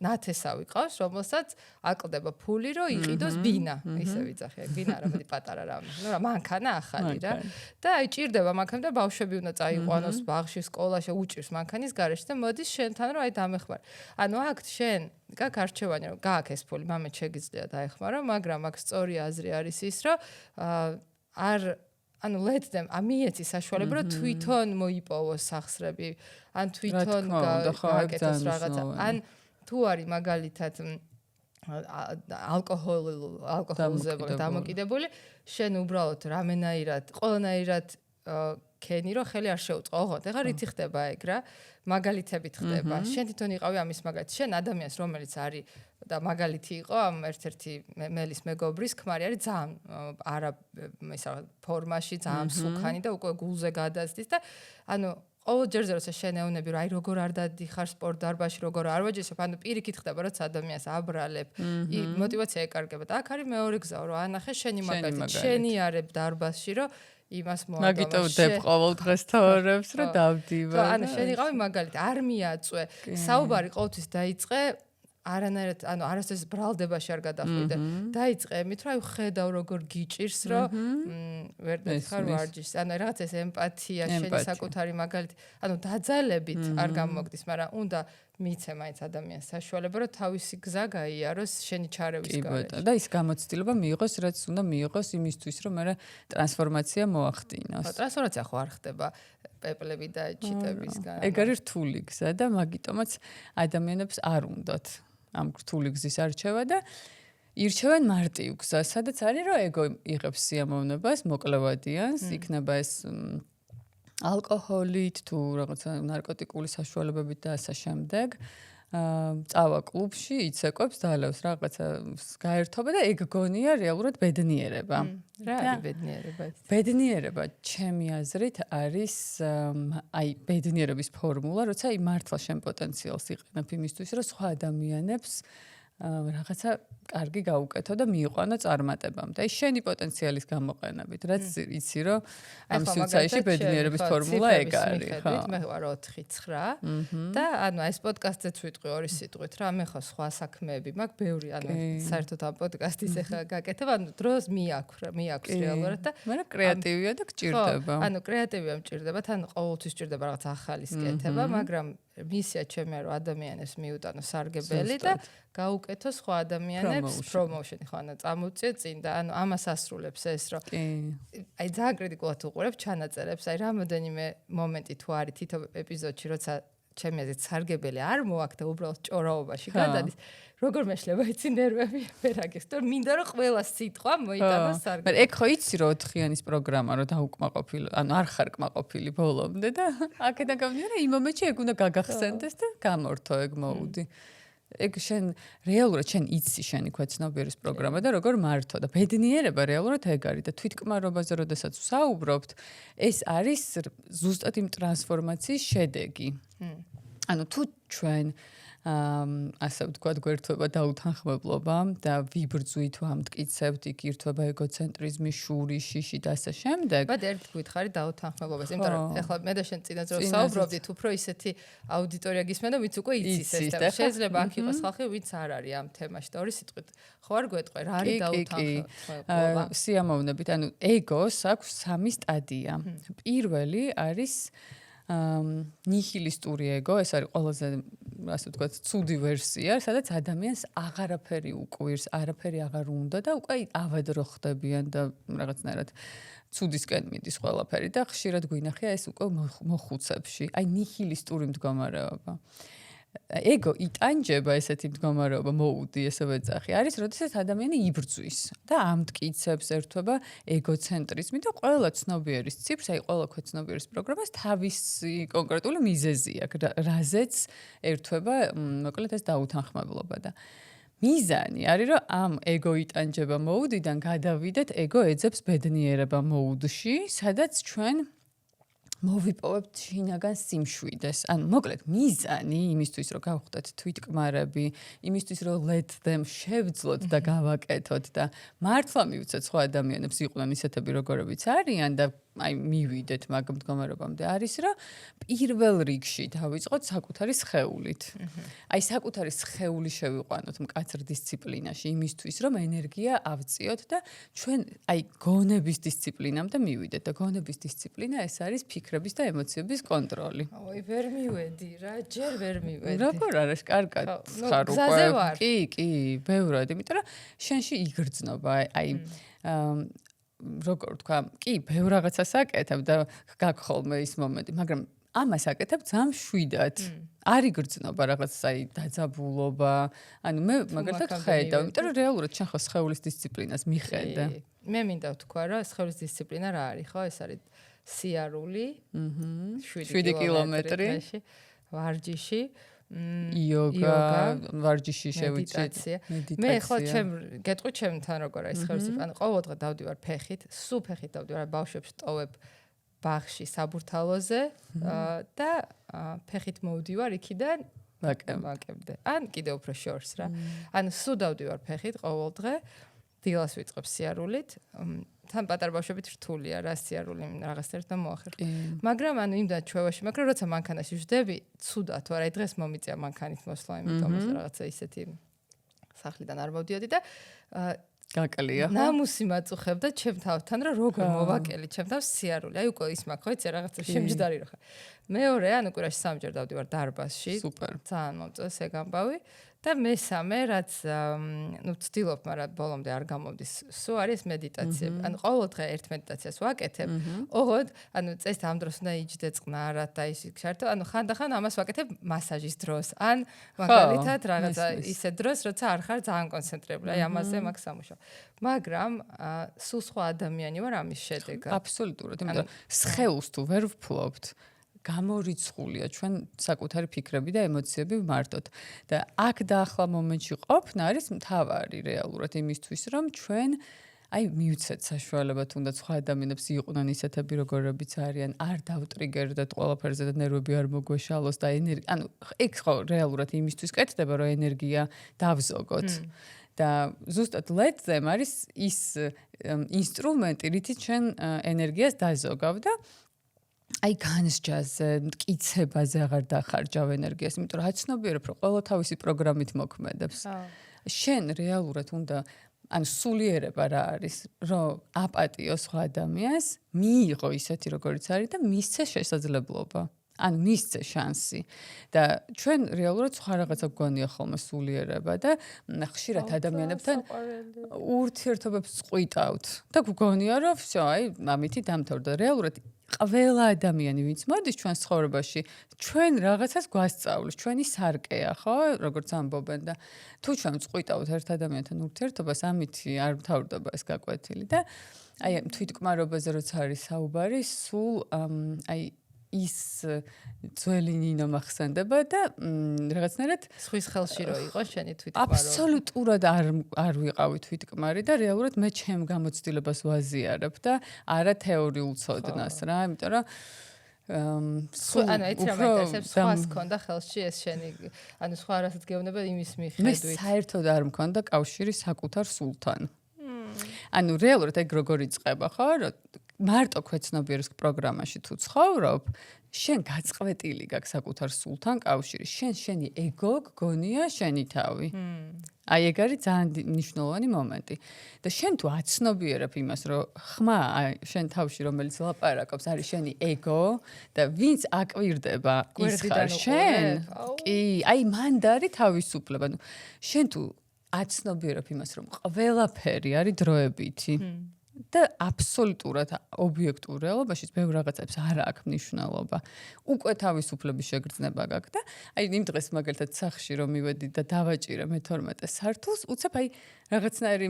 ნათესავი ყავს, რომელსაც აკლდება ფული, რომ იყიდოს ბინა, ისე ვიძახე, ბინა რამე პატარა რამე. ნუ რა მანქანა ახალი რა. და აი ჭირდება მანქანა და ბავშვები უნდა წაიყვანოს ბაღში, სკოლაში, უჭირს მანქანის გარეშე და მოდის შენთან რომ აი დამეხმარ. ანუ აქ შენ გაქვს არჩევანი, რომ გააქვს ეს ფული, მამე შეგიძლია დაეხმარო, მაგრამ აქ სწორი აზრი არის ის, რომ არ ანუ let them ამიეცი საშუალება რომ თვითონ მოიპოვოს სახსრები, ან თვითონ გააკეთოს რაღაცა. ან თუ არის მაგალითად ალკოჰოლზე დამოკიდებული, შენ უბრალოდ რამენაირად, ყველანაირად ქენი, რომ ხელი არ შეუწყო. ოღონდ ეხლა რითი ხდება ეგ რა? მაგალითებით ხდება. შენ თვითონ იყავი ამის მაგალითი. შენ ადამიანს, რომელიც არის და მაგალითი იყო ამ ერთ-ერთი მელის მეგობრის ქმარი არის ძალიან არა ისა ფორმაში, ძალიან მსუქანი და უკვე გულზე გადასდის და ანუ ყოველ ჯერზე როცა შენ ეუბნები რომ აი როგორ არ დადიხარ სპორტ დარბაზში, როგორ არ ვაჯესებ, ანუ პირიქით ხდება როცა ადამიანს აბრალებ, მოტივაცია ეკარგება და აქ არის მეორე გზა რომ ანახე შენი მაგალითი, შენი არებ დარბაზში რომ იმას მოადომა. მაგიტომ დებ ყოველ დღეს თორებს რომ დავდივა. ანუ შენ იყავი მაგალითი, არ მიაწვე. საუბარი ყოველთვის დაიწყე არანაირად, ანუ არასდროს ბრალდებაში არ გადახვიდე. დაიწყე იმით, რომ აი ხედავ როგორ გიჭირს, რომ ვერ დახარ ვარჯიშს. ანუ რაღაც ეს ემპათია, შენი საკუთარი მაგალითი, ანუ დაძალებით არ გამოგდის, მაგრამ უნდა მიცე მაინც ადამიანს საშუალება, რომ თავისი გზა გაიაროს შენი ჩარევის გარეშე. და ის გამოცდილება მიიღოს, რაც უნდა მიიღოს იმისთვის, რომ მე ტრანსფორმაცია მოახდინოს. ტრანსფორმაცია ხო არ ხდება პეპლები და ჩიტებისგან. ეგ არის რთული გზა და მაგიტომაც ადამიანებს არ უნდათ ამ რთული გზის არჩევა და ირჩევენ მარტივ გზას, სადაც არის რომ ეგო იღებს სიამოვნებას, მოკლევადიანს, იქნება ეს ალკოჰოლით თუ რაღაცა ნარკოტიკული საშუალებებით და ასე შემდეგ. წავა კლუბში, იცეკვებს, დალევს რაღაცა გაერთობა და ეგ გონია რეალურად ბედნიერება. რა არის ბედნიერება? ბედნიერება, ჩემი აზრით, არის აი ბედნიერების ფორმულა, როცა აი მართლა შენ პოტენციალს იყენებ იმისთვის, რომ სხვა ადამიანებს რაღაცა კარგი გაუკეთო და მიიყვანო წარმატებამ. და ის შენი პოტენციალის გამოყენებით, რაც იცი, რომ ამ სიუცაიში ბედნიერების ფორმულა ეგ არის, ხო? მე ვარ 4-9 და ანუ ეს პოდკასტზეც ვიტყვი ორი სიტყვით რა, მე ხო სხვა საქმეები მაქვს, ბევრი, ანუ საერთოდ ამ პოდკასტის ახლა გაკეთებ, ანუ დროს მიაქვს რეალურად და მაგრამ კრეატივია და გჭირდება. ანუ კრეატივია მჭირდება, თან ყოველთვის მჭირდება რაღაც ახალის კეთება, მაგრამ მისია ჩემია რომ ადამიანებს მიუტანო სარგებელი და გაუკეთო სხვა ადამიანებს პრომოუშენი ხო ანუ წამოწიე წინ და ანუ ამას ასრულებს ეს რომ აი ძალიან კრიტიკულად უყურებ ჩანაწერებს აი რამოდენიმე მომენტი თუ არის თითო ეპიზოდში როცა ჩემი აზრით სარგებელი არ მოაქვს და უბრალოდ ჭორაობაში გადადის როგორ მეშლება იცი ნერვები ვერაგეს და მინდა რომ ყველა სიტყვა მოიტანოს სარგებელი მაგრამ ეგ ხო იცი რომ 4-ხიანის პროგრამა რომ დაუკმაყოფილი ანუ არ ხარ კმაყოფილი ბოლომდე და აქედან გამომდინარე იმ მომენტში ეგ უნდა გაგახსენდეს და გამორთო ეგ მოუდი ეგ შენ რეალურად შენ იცი შენი ქვეცნობიერის პროგრამა და როგორ მართო და ბედნიერება რეალურად ეგ არის და თვითკმარობაზე როდესაც ვსაუბრობთ ეს არის ზუსტად იმ ტრანსფორმაციის შედეგი ანუ თუ ჩვენ ასე ვთქვათ გვერდთვება დაუთანხმებლობა და ვიბრძვით ვამტკიცებთ იქ ირთვება ეგოცენტრიზმი შური შიში და ასე შემდეგ ბად ერთ გვითხარი დაუთანხმებლობას იმიტომ რომ ეხლა მე და შენ წინაზე რომ საუბრობდით უფრო ისეთი აუდიტორია გისმენდა ვინც უკვე იცის ეს და შეიძლება აქ იყოს ხალხი ვინც არ არის ამ თემაში და ორი სიტყვით ხო არ გვეტყვე რა არის დაუთანხმებლობა სიამოვნებით ანუ ეგოს აქვს 3 სტადია პირველი არის ნიჰილისტური ეგო, ეს არის ყველაზე, ასე ვთქვათ, ცუდი ვერსია, სადაც ადამიანს აღარაფერი უკვირს, არაფერი აღარ უნდა და უკვე ავადრო ხდებიან და რაღაცნაირად ცუდისკენ მიდის ყველაფერი და ხშირად გვინახია ეს უკვე მოხუცებში. აი ნიჰილისტური მდგომარეობა. ეგო იტანჯება ესეთი მდგომარეობა მოუდი ესე ვეძახი არის როდესაც ადამიანი იბრძვის და ამტკიცებს ერთვება ეგოცენტრიზმი და ყველა ცნობიერის ციფრს აი ყველა ქვეცნობიერის პროგრამას თავისი კონკრეტული მიზეზი აქვს რაზეც ერთვება მოკლედ ეს დაუთანხმებლობა და მიზანი არის რომ ამ ეგო იტანჯება მოუდიდან გადავიდეთ ეგო ეძებს ბედნიერება მოუდში სადაც ჩვენ მოვიპოვებთ შინაგან სიმშვიდეს. ანუ მოკლედ მიზანი იმისთვის რომ გავხდეთ თვითკმარები, იმისთვის რომ let them შევძლოთ და გავაკეთოთ და მართლა მივცეთ სხვა ადამიანებს იყვნენ ისეთები როგორებიც არიან და აი მივიდეთ მაგ მდგომარეობამდე არის რომ პირველ რიგში დავიწყოთ საკუთარი სხეულით. აი საკუთარი სხეული შევიყვანოთ მკაცრ დისციპლინაში იმისთვის რომ ენერგია ავწიოთ და ჩვენ აი გონების დისციპლინამდე მივიდეთ და გონების დისციპლინა ეს არის ფიქრების და ემოციების კონტროლი. ой, ვერ მივედი რა, ჯერ ვერ მივედი. როგორ არის, კარგად ხარ უკვე. კი, ბევრად, იმიტომ რომ შენში იგრძნობა აი როგორ ვთქვა, კი, ბევრ რაღაცას აკეთებ და გაქვს ხოლმე ის მომენტი, მაგრამ ამას აკეთებ ძალიან მშვიდად. არ იგრძნობა რაღაც აი დაძაბულობა. ანუ მე მაგალითად ხედავ, იმიტომ რომ რეალურად შენ ხო სხეულის დისციპლინას მიხედა. მე მინდა ვთქვა, რომ სხეულის დისციპლინა რა არის, ხო? ეს არის სიარული, 7 კილომეტრი, ვარჯიში, იოგა, ვარჯიში შევიცეთ, მე ხო ჩემ გეტყვი ჩემთან როგორ არის ხევსი, ანუ ყოველდღე დავდივარ ფეხით, სულ ფეხით დავდივარ, ბავშვებს ტოვებ ბაღში საბურთალოზე და ფეხით მოვდივარ იქიდან ვაკებდე. ან კიდე უფრო შორს რა. ანუ სულ დავდივარ ფეხით ყოველდღე, დილას ვიწყებ სიარულით. თან პატარა ბავშვებით რთულია რა სიარული რაღაცნაირად და მოახერხო. მაგრამ ანუ იმდან ჩვევაში, მაგრამ როცა მანქანაში ვждები, ცუდად ვარ, აი დღეს მომიწია მანქანით მოსვლა, იმიტომ რომ რაღაცა ისეთი სახლიდან არ მოვდიოდი და გაკლია. ნამუსი მაწუხებდა ჩემ თავთან რა როგორ მოვაკელი ჩემ თავს სიარული. აი უკვე ის მაქვს, ხო იცი რაღაცა შემჯდარი რა ხარ. მეორე ანუ კვირაში 3 ჯერ დავდივარ დარბაზში. სუპერ. ძალიან მომწონს ეგ ამბავი. და მესამე რაც ნუ ვცდილობ, მაგრამ ბოლომდე არ გამომდის, სულ არის მედიტაციები. ანუ ყოველდღე ერთ მედიტაციას ვაკეთებ. ოღონდ, ანუ წესით ამ დროს უნდა იჯდე წყნარად და ის საერთოდ, ანუ ხანდახან ამას ვაკეთებ მასაჟის დროს. ან მაგალითად რაღაცა ისე დროს, როცა არ ხარ ძალიან კონცენტრირებული, აი ამაზე მაქვს სამუშაო. მაგრამ სულ სხვა ადამიანი ვარ ამის შედეგად. აბსოლუტურად, იმიტომ სხეულს თუ ვერ ვფლობთ, გამორიცხულია ჩვენ საკუთარი ფიქრები და ემოციები მარტოთ და აქ დაახლა მომენტში ყოფნა არის მთავარი რეალურად იმისთვის რომ ჩვენ აი მივცეთ საშუალება თუნდაც სხვა ადამიანებს იყვნენ ისეთები როგორებიც არიან არ დავტრიგერდეთ ყველაფერზე და ნერვები არ მოგვეშალოს და ანუ ეგ ხო რეალურად იმისთვის კეთდება რომ ენერგია დავზოგოთ და ზუსტად ლედზემ არის ის ინსტრუმენტი რითიც ჩვენ ენერგიას დაზოგავ და აი განსჯაზე, მტკიცებაზე აღარ დახარჯავ ენერგიას, იმიტომ რომ აცნობიერებ, რომ ყველა თავისი პროგრამით მოქმედებს. შენ რეალურად უნდა ანუ სულიერება რა არის, რომ აპატიო სხვა ადამიანს მიიღო ისეთი როგორიც არის და მისცე შესაძლებლობა. ანუ მისცე შანსი და ჩვენ რეალურად სხვა რაღაცა გვგონია ხოლმე სულიერება და ხშირად ადამიანებთან ურთიერთობებს წყვიტავთ და გვგონია რომ всё, აი ამითი დამთავრდა. რეალურად ყველა ადამიანი ვინც მოდის ჩვენ ცხოვრებაში, ჩვენ რაღაცას გვასწავლის, ჩვენი სარკეა, ხო? როგორც ამბობენ და თუ ჩვენ წყვიტავთ ერთ ადამიანთან ურთიერთობას, ამითი არ მთავრდება ეს გაკვეთილი და აი თვითკმარობაზე როცა არის საუბარი, სულ აი ის ძველი ნინო მახსენდება და რაღაცნაირად სხვის ხელში რო იყო შენი თვითკმარო. აბსოლუტურად არ ვიყავი თვითკმარი და რეალურად მე ჩემ გამოცდილებას ვაზიარებ და არა თეორიულ ცოდნას რა, იმიტომ რომ ანუ ეცი რა მაინტერესებს სხვას ქონდა ხელში ეს შენი ანუ სხვა რასაც გეუბნება იმის მიხედვით. მე საერთოდ არ მქონდა კავშირი საკუთარ სულთან. ანუ რეალურად ეგ როგორ იწყება ხო? მარტო ქვეცნობიერის პროგრამაში თუ ცხოვრობ, შენ გაწყვეტილი გაქვს საკუთარ სულთან კავშირი. შენი ეგო გგონია შენი თავი. აი ეგ არის ძალიან მნიშვნელოვანი მომენტი. და შენ თუ აცნობიერებ იმას, რომ ხმა შენ თავში რომელიც ლაპარაკობს არის შენი ეგო და ვინც აკვირდება ის ხარ შენ, კი, აი მანდარი თავისუფლება. ნუ შენ თუ აცნობიერებ იმას, რომ ყველაფერი არის დროებითი. და აბსოლუტურად ობიექტურ რეალობაში ბევრ რაღაცებს არ აქვს მნიშვნელობა. უკვე თავისუფლების შეგრძნება გაქვს და აი იმ დღეს მაგალითად სახლში რომ მივედი და დავაჭირე მე-12 სართულს, უცებ აი რაღაცნაირი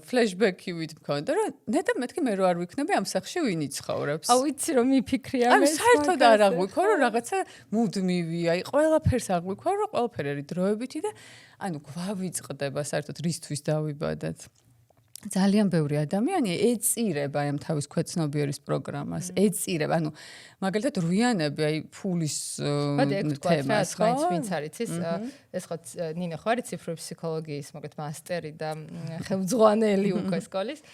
ფლეშბექი მქონდა, რომ ნეტა მეთქი მე რო არ ვიქნები ამ სახლში ვინ იცხოვრებს. აუ იცი რომ მიფიქრია მე. ანუ საერთოდ არ აღვიქვა რომ რაღაცა მუდმივია, აი ყველაფერს აღვიქვა რომ ყველაფერი არის დროებითი და ანუ გვავიწყდება საერთოდ რისთვის დავიბადეთ. ძალიან ბევრი ადამიანი ეწირება ამ თავის ქვეცნობიერის პროგრამას, ეწირება, ანუ მაგალითად რვიანები აი ფულის თემას, ხო? ვინც არის ეს ხო ნინო ხო არის ციფრული ფსიქოლოგიის მოგეთ მასტერი და ხელმძღვანელი უკვე სკოლის.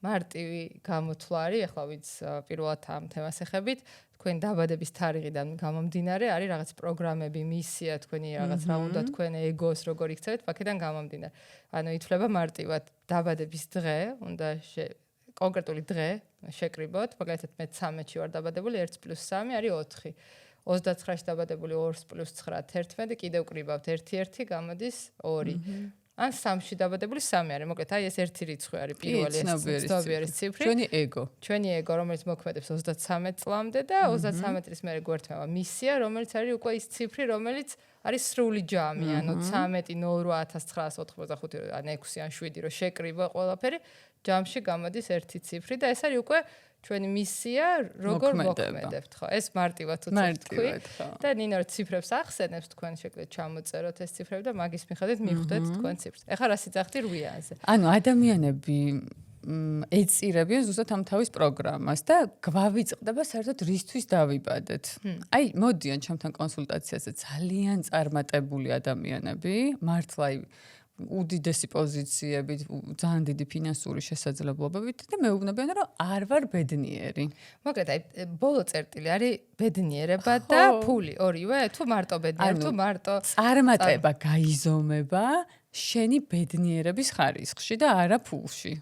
მარტივი გამოთვლა არის, ახლა ვინც პირველად ამ თემას ეხებით, თქვენ დაბადების თარიღიდან გამომდინარე არის რაღაც პროგრამები, მისია, თქვენი რაღაც რა უნდა თქვენ ეგოს როგორ იქცევთ, აქედან გამომდინარე. ანუ ითვლება მარტივად დაბადების დღე, უნდა კონკრეტული დღე შეკრიბოთ, მაგალითად მე 13-ში ვარ დაბადებული, 1+3 არის 4. 29-ში დაბადებული 2+9 11 კიდევ ვკრიბავთ 1 გამოდის 2. ან 3-ში დაბადებული 3 არის. მოკლედ აი ეს ერთი რიცხვი არის პირველი ცნობიერის ციფრი. ჩვენი ეგო, რომელიც მოქმედებს 33 წლამდე და 33 წლის მერე გვერთმევა მისია, რომელიც არის უკვე ის ციფრი, რომელიც არის სრული ჯამი, ანუ 13.08.1985 ან 6 ან 7 რო შეკრიბა ყველაფერი, ჯამში გამოდის ერთი ციფრი და ეს არის უკვე ჩვენი მისია როგორ მოქმედებთ, ხო? ეს მარტივად თქვი. და ნინო ციფრებს ახსენებს, თქვენ შეგვიძლია ჩამოწეროთ ეს ციფრები და მაგის მიხედვით მივხვდეთ თქვენ ციფრს. ეხლა რა სიძახდი 8-ზე. ანუ ადამიანები ეწირებიან ზუსტად ამ თავის პროგრამას და გვავიწყდება საერთოდ რისთვის დავიბადეთ. აი, მოდიან ჩემთან კონსულტაციაზე ძალიან წარმატებული ადამიანები, მართლა უდიდესი პოზიციებით, ძალიან დიდი ფინანსური შესაძლებლობებით და მეუბნებიან, რომ არ ვარ ბედნიერი. მოკლედ, აი, ბოლო წერტილი არის ბედნიერება და ფული, ორივე, თუ მარტო ბედნიერი, თუ მარტო წარმატება გაიზომება შენი ბედნიერების ხარისხში და არა ფულში.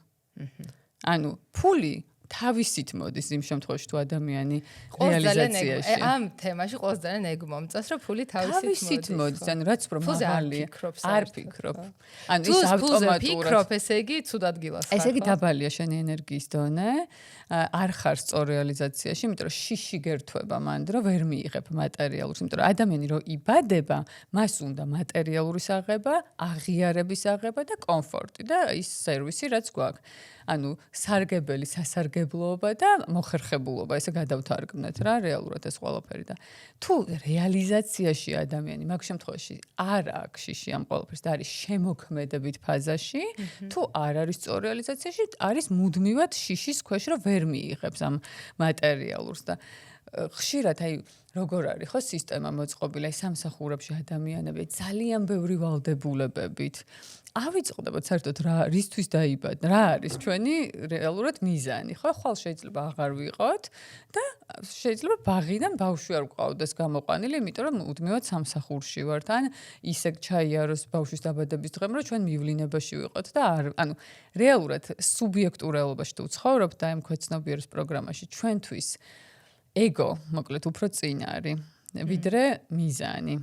ანუ ფული თავისით მოდის იმ შემთხვევაში თუ ადამიანი რეალიზაციაში. ამ თემაში ყველას ძალიან ეგ მომწონს, რომ ფული თავისით მოდის. ანუ რაც უფრო მაღალია, არ ფიქრობ. ანუ ის ავტომატურად ფიქრობ, ესე იგი ცუდ ადგილას ხარ. ესე იგი დაბალია შენი ენერგიის დონე, არ ხარ სწორ რეალიზაციაში, იმიტომ რომ შიში გერთვება მანდ, რომ ვერ მიიღებ მატერიალურს, იმიტომ რომ ადამიანი რო იბადება, მას უნდა მატერიალური საღება, აღიარების საღება და კომფორტი და ის სერვისი რაც გვაქვს. ანუ სარგებელი, სასარგებლოობა და მოხერხებულობა, ესე გადავთარგმნეთ რა, რეალურად ეს ყველაფერი და თუ რეალიზაციაში ადამიანი მაგ შემთხვევაში არ აქვს შიში ამ ყველაფერს და არის შემოქმედებით ფაზაში, თუ არ არის სწორ რეალიზაციაში, არის მუდმივად შიშის ქვეშ, რომ ვერ მიიღებს ამ მატერიალურს და ხშირად აი როგორ არის ხო სისტემა მოწყობილი აი სამსახურებში ადამიანები ძალიან ბევრი ვალდებულებებით ავიწყდებათ საერთოდ რა რისთვის დაიბადნა რა არის ჩვენი რეალურად მიზანი ხო ხვალ შეიძლება აღარ ვიყოთ და შეიძლება ბაღიდან ბავშვი არ გვყავდეს გამოყვანილი იმიტომ რომ უდმევად სამსახურში ვართ ან ისე ჩაიაროს ბავშვის დაბადების დღემ რომ ჩვენ მივლინებაში ვიყოთ და არ ანუ რეალურად სუბიექტურ რეალობაში თუ ცხოვრობთ და ამ ქვეცნობიერების პროგრამაში ჩვენთვის ego მოკლედ უფრო წინ არის ვიდრე მიზანი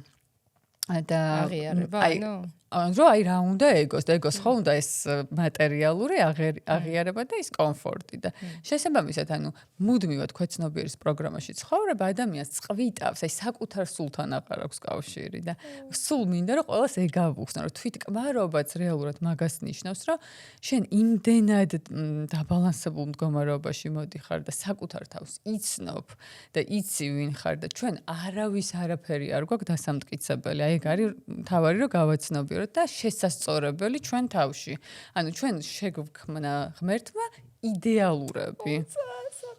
და აღიარება ანუ აი რა უნდა ეგოს და ეგოს ხო უნდა ეს მატერიალური აღიარება და ის კომფორტი და შესაბამისად ანუ მუდმივად ქვეცნობიერის პროგრამაში ცხოვრება ადამიანს წვიტავს აი საკუთარ სულთან აღარ აქვს კავშირი და სულ მინდა რომ ყველას ეგავუხსნა რომ თვითკმარობაც რეალურად მაგას ნიშნავს რომ შენ იმდენად დაბალანსებულ მდგომარეობაში მოდიხარ და საკუთარ თავს იცნობ და იცი ვინ ხარ და ჩვენ არავის არაფერი არ გვაქვს დასამტკიცებელი აი ეგ არის თავარი რომ გავაცნობი და შესასწორებელი ჩვენ თავში. ანუ ჩვენ შეგვქმნა ღმერთმა იდეალურები.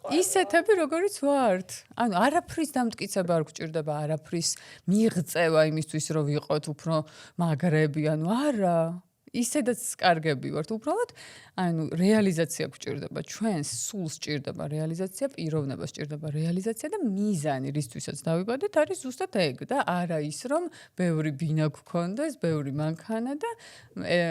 ისეთები როგორიც ვართ. ანუ არაფრის დამტკიცება არ გვჭირდება, არაფრის მიღწევა იმისთვის რომ ვიყოთ უფრო მაგრები, ანუ არა. ისედაც კარგები ვართ უბრალოდ ანუ რეალიზაცია გვჭირდება ჩვენს სულს ჭირდება რეალიზაცია პიროვნებას ჭირდება რეალიზაცია და მიზანი რისთვისაც დავიბადეთ არის ზუსტად ეგ და არა ის რომ ბევრი ბინა გქონდეს ბევრი მანქანა და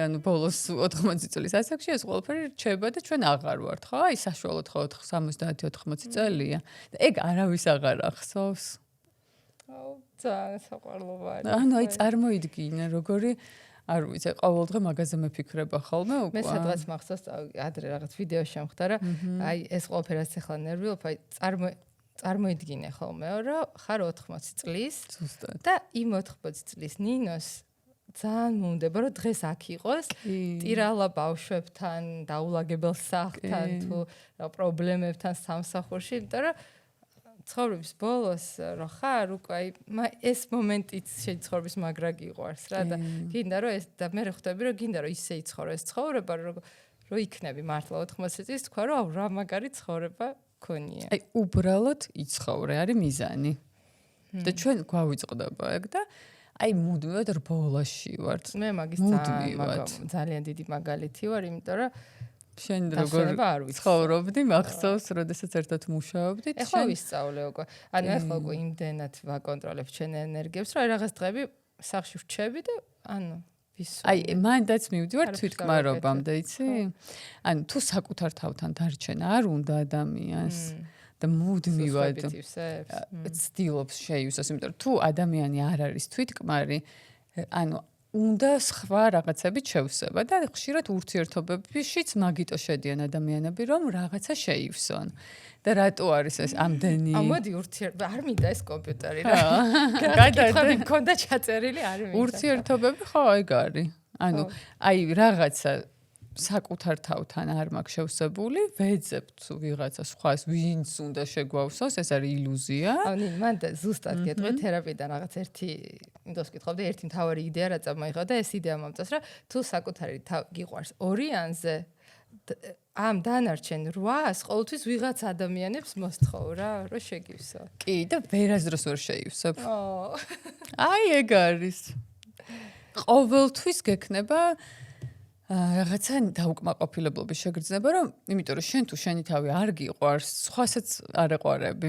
ანუ ბოლოს 80 წლის ასაკში ეს ყველაფერი რჩება და ჩვენ აღარ ვართ ხო აი საშუალოდ ხო 70-80 წელია და ეგ არავის აღარ ახსოვს ძალიან საყვარლოვანი ანუ აი წარმოიდგინე როგორი არ ვიცი, ყოველდღე მაგაზე მეფიქრება ხოლმე უკვე. მე სადღაც მახსოვს, ადრე რაღაც ვიდეო შემხდარა, აი ეს ყველაფერაც ახლა ნერვიულობ, აი წარმოიდგინე ხოლმე, რომ ხარ 80 წლის და იმ 80 წლის ნინოს ძალიან მომდება, რომ დღეს აქ იყოს, ტირალა ბავშვებთან, დაულაგებელ სახლთან თუ პრობლემებთან სამსახურში, იმიტომ რომ ცხოვრების ბოლოს რა ხარ უკვე აი ეს მომენტიც შეიცხოვრების მაგრა გიყვარს რა და გინდა რომ ეს და მე ხვდები რომ გინდა რომ ისე იცხოვრო ეს ცხოვრება რომ იქნები მართლა 80 წლის თქვა რომ რა მაგარი ცხოვრება გქონია აი უბრალოდ იცხოვრე არის მიზანი და ჩვენ გვავიწყდება ეგ და აი მუდმივად რბოლაში ვართ მე მაგის ძალიან დიდი მაგალითი ვარ იმიტომ რომ შენ როგორ ცხოვრობდი მახსოვს როდესაც ერთად მუშაობდით ეხლა ვისწავლე უკვე ანუ ეხლა უკვე იმდენად ვაკონტროლებ ჩემ ენერგიებს რომ რაღაც დღები სახში ვრჩები და ანუ აი მანდაც მივდივარ თვითკმარობამდე იცი ანუ თუ საკუთარ თავთან დარჩენა არ უნდა ადამიანს და მუდმივად ცდილობს შეივსოს იმიტომ რომ თუ ადამიანი არ არის თვითკმარი ანუ უნდა სხვა რაღაცებით შევსება და ხშირად ურთიერთობებშიც მაგიტო შედიან ადამიანები რომ რაღაცა შეივსონ და რატო არის ეს ამდენი მოდი არ მინდა ეს კომპიუტერი რა გადაიხები მქონდა ჩაწერილი არ მინდა ურთიერთობები ხო ეგ არის ანუ აი რაღაცა საკუთარ თავთან არ მაქვს შევსებული, ვეძებ თუ ვიღაცა სხვას ვინც უნდა შეგვავსოს, ეს არის ილუზია. ანუ მან ზუსტად გეტყვი თერაპიიდან რაღაც ერთი იმდოს კითხავდი, ერთი მთავარი იდეა რა წამოიღო და ეს იდეა მომწონს, რომ თუ საკუთარი გიყვარს ორიანზე ამ დანარჩენ 800 ყოველთვის ვიღაც ადამიანებს მოსთხოვ რა, რომ შეგივსო. კი, და ვერასდროს ვერ შეივსებ. ო. აი ეგ არის. ყოველთვის გექნება რაღაცა დაუკმაყოფილებლობის შეგრძნება, რომ იმიტომ რომ შენ თუ შენი თავი არ გიყვარს, სხვასაც არ ეყვარები.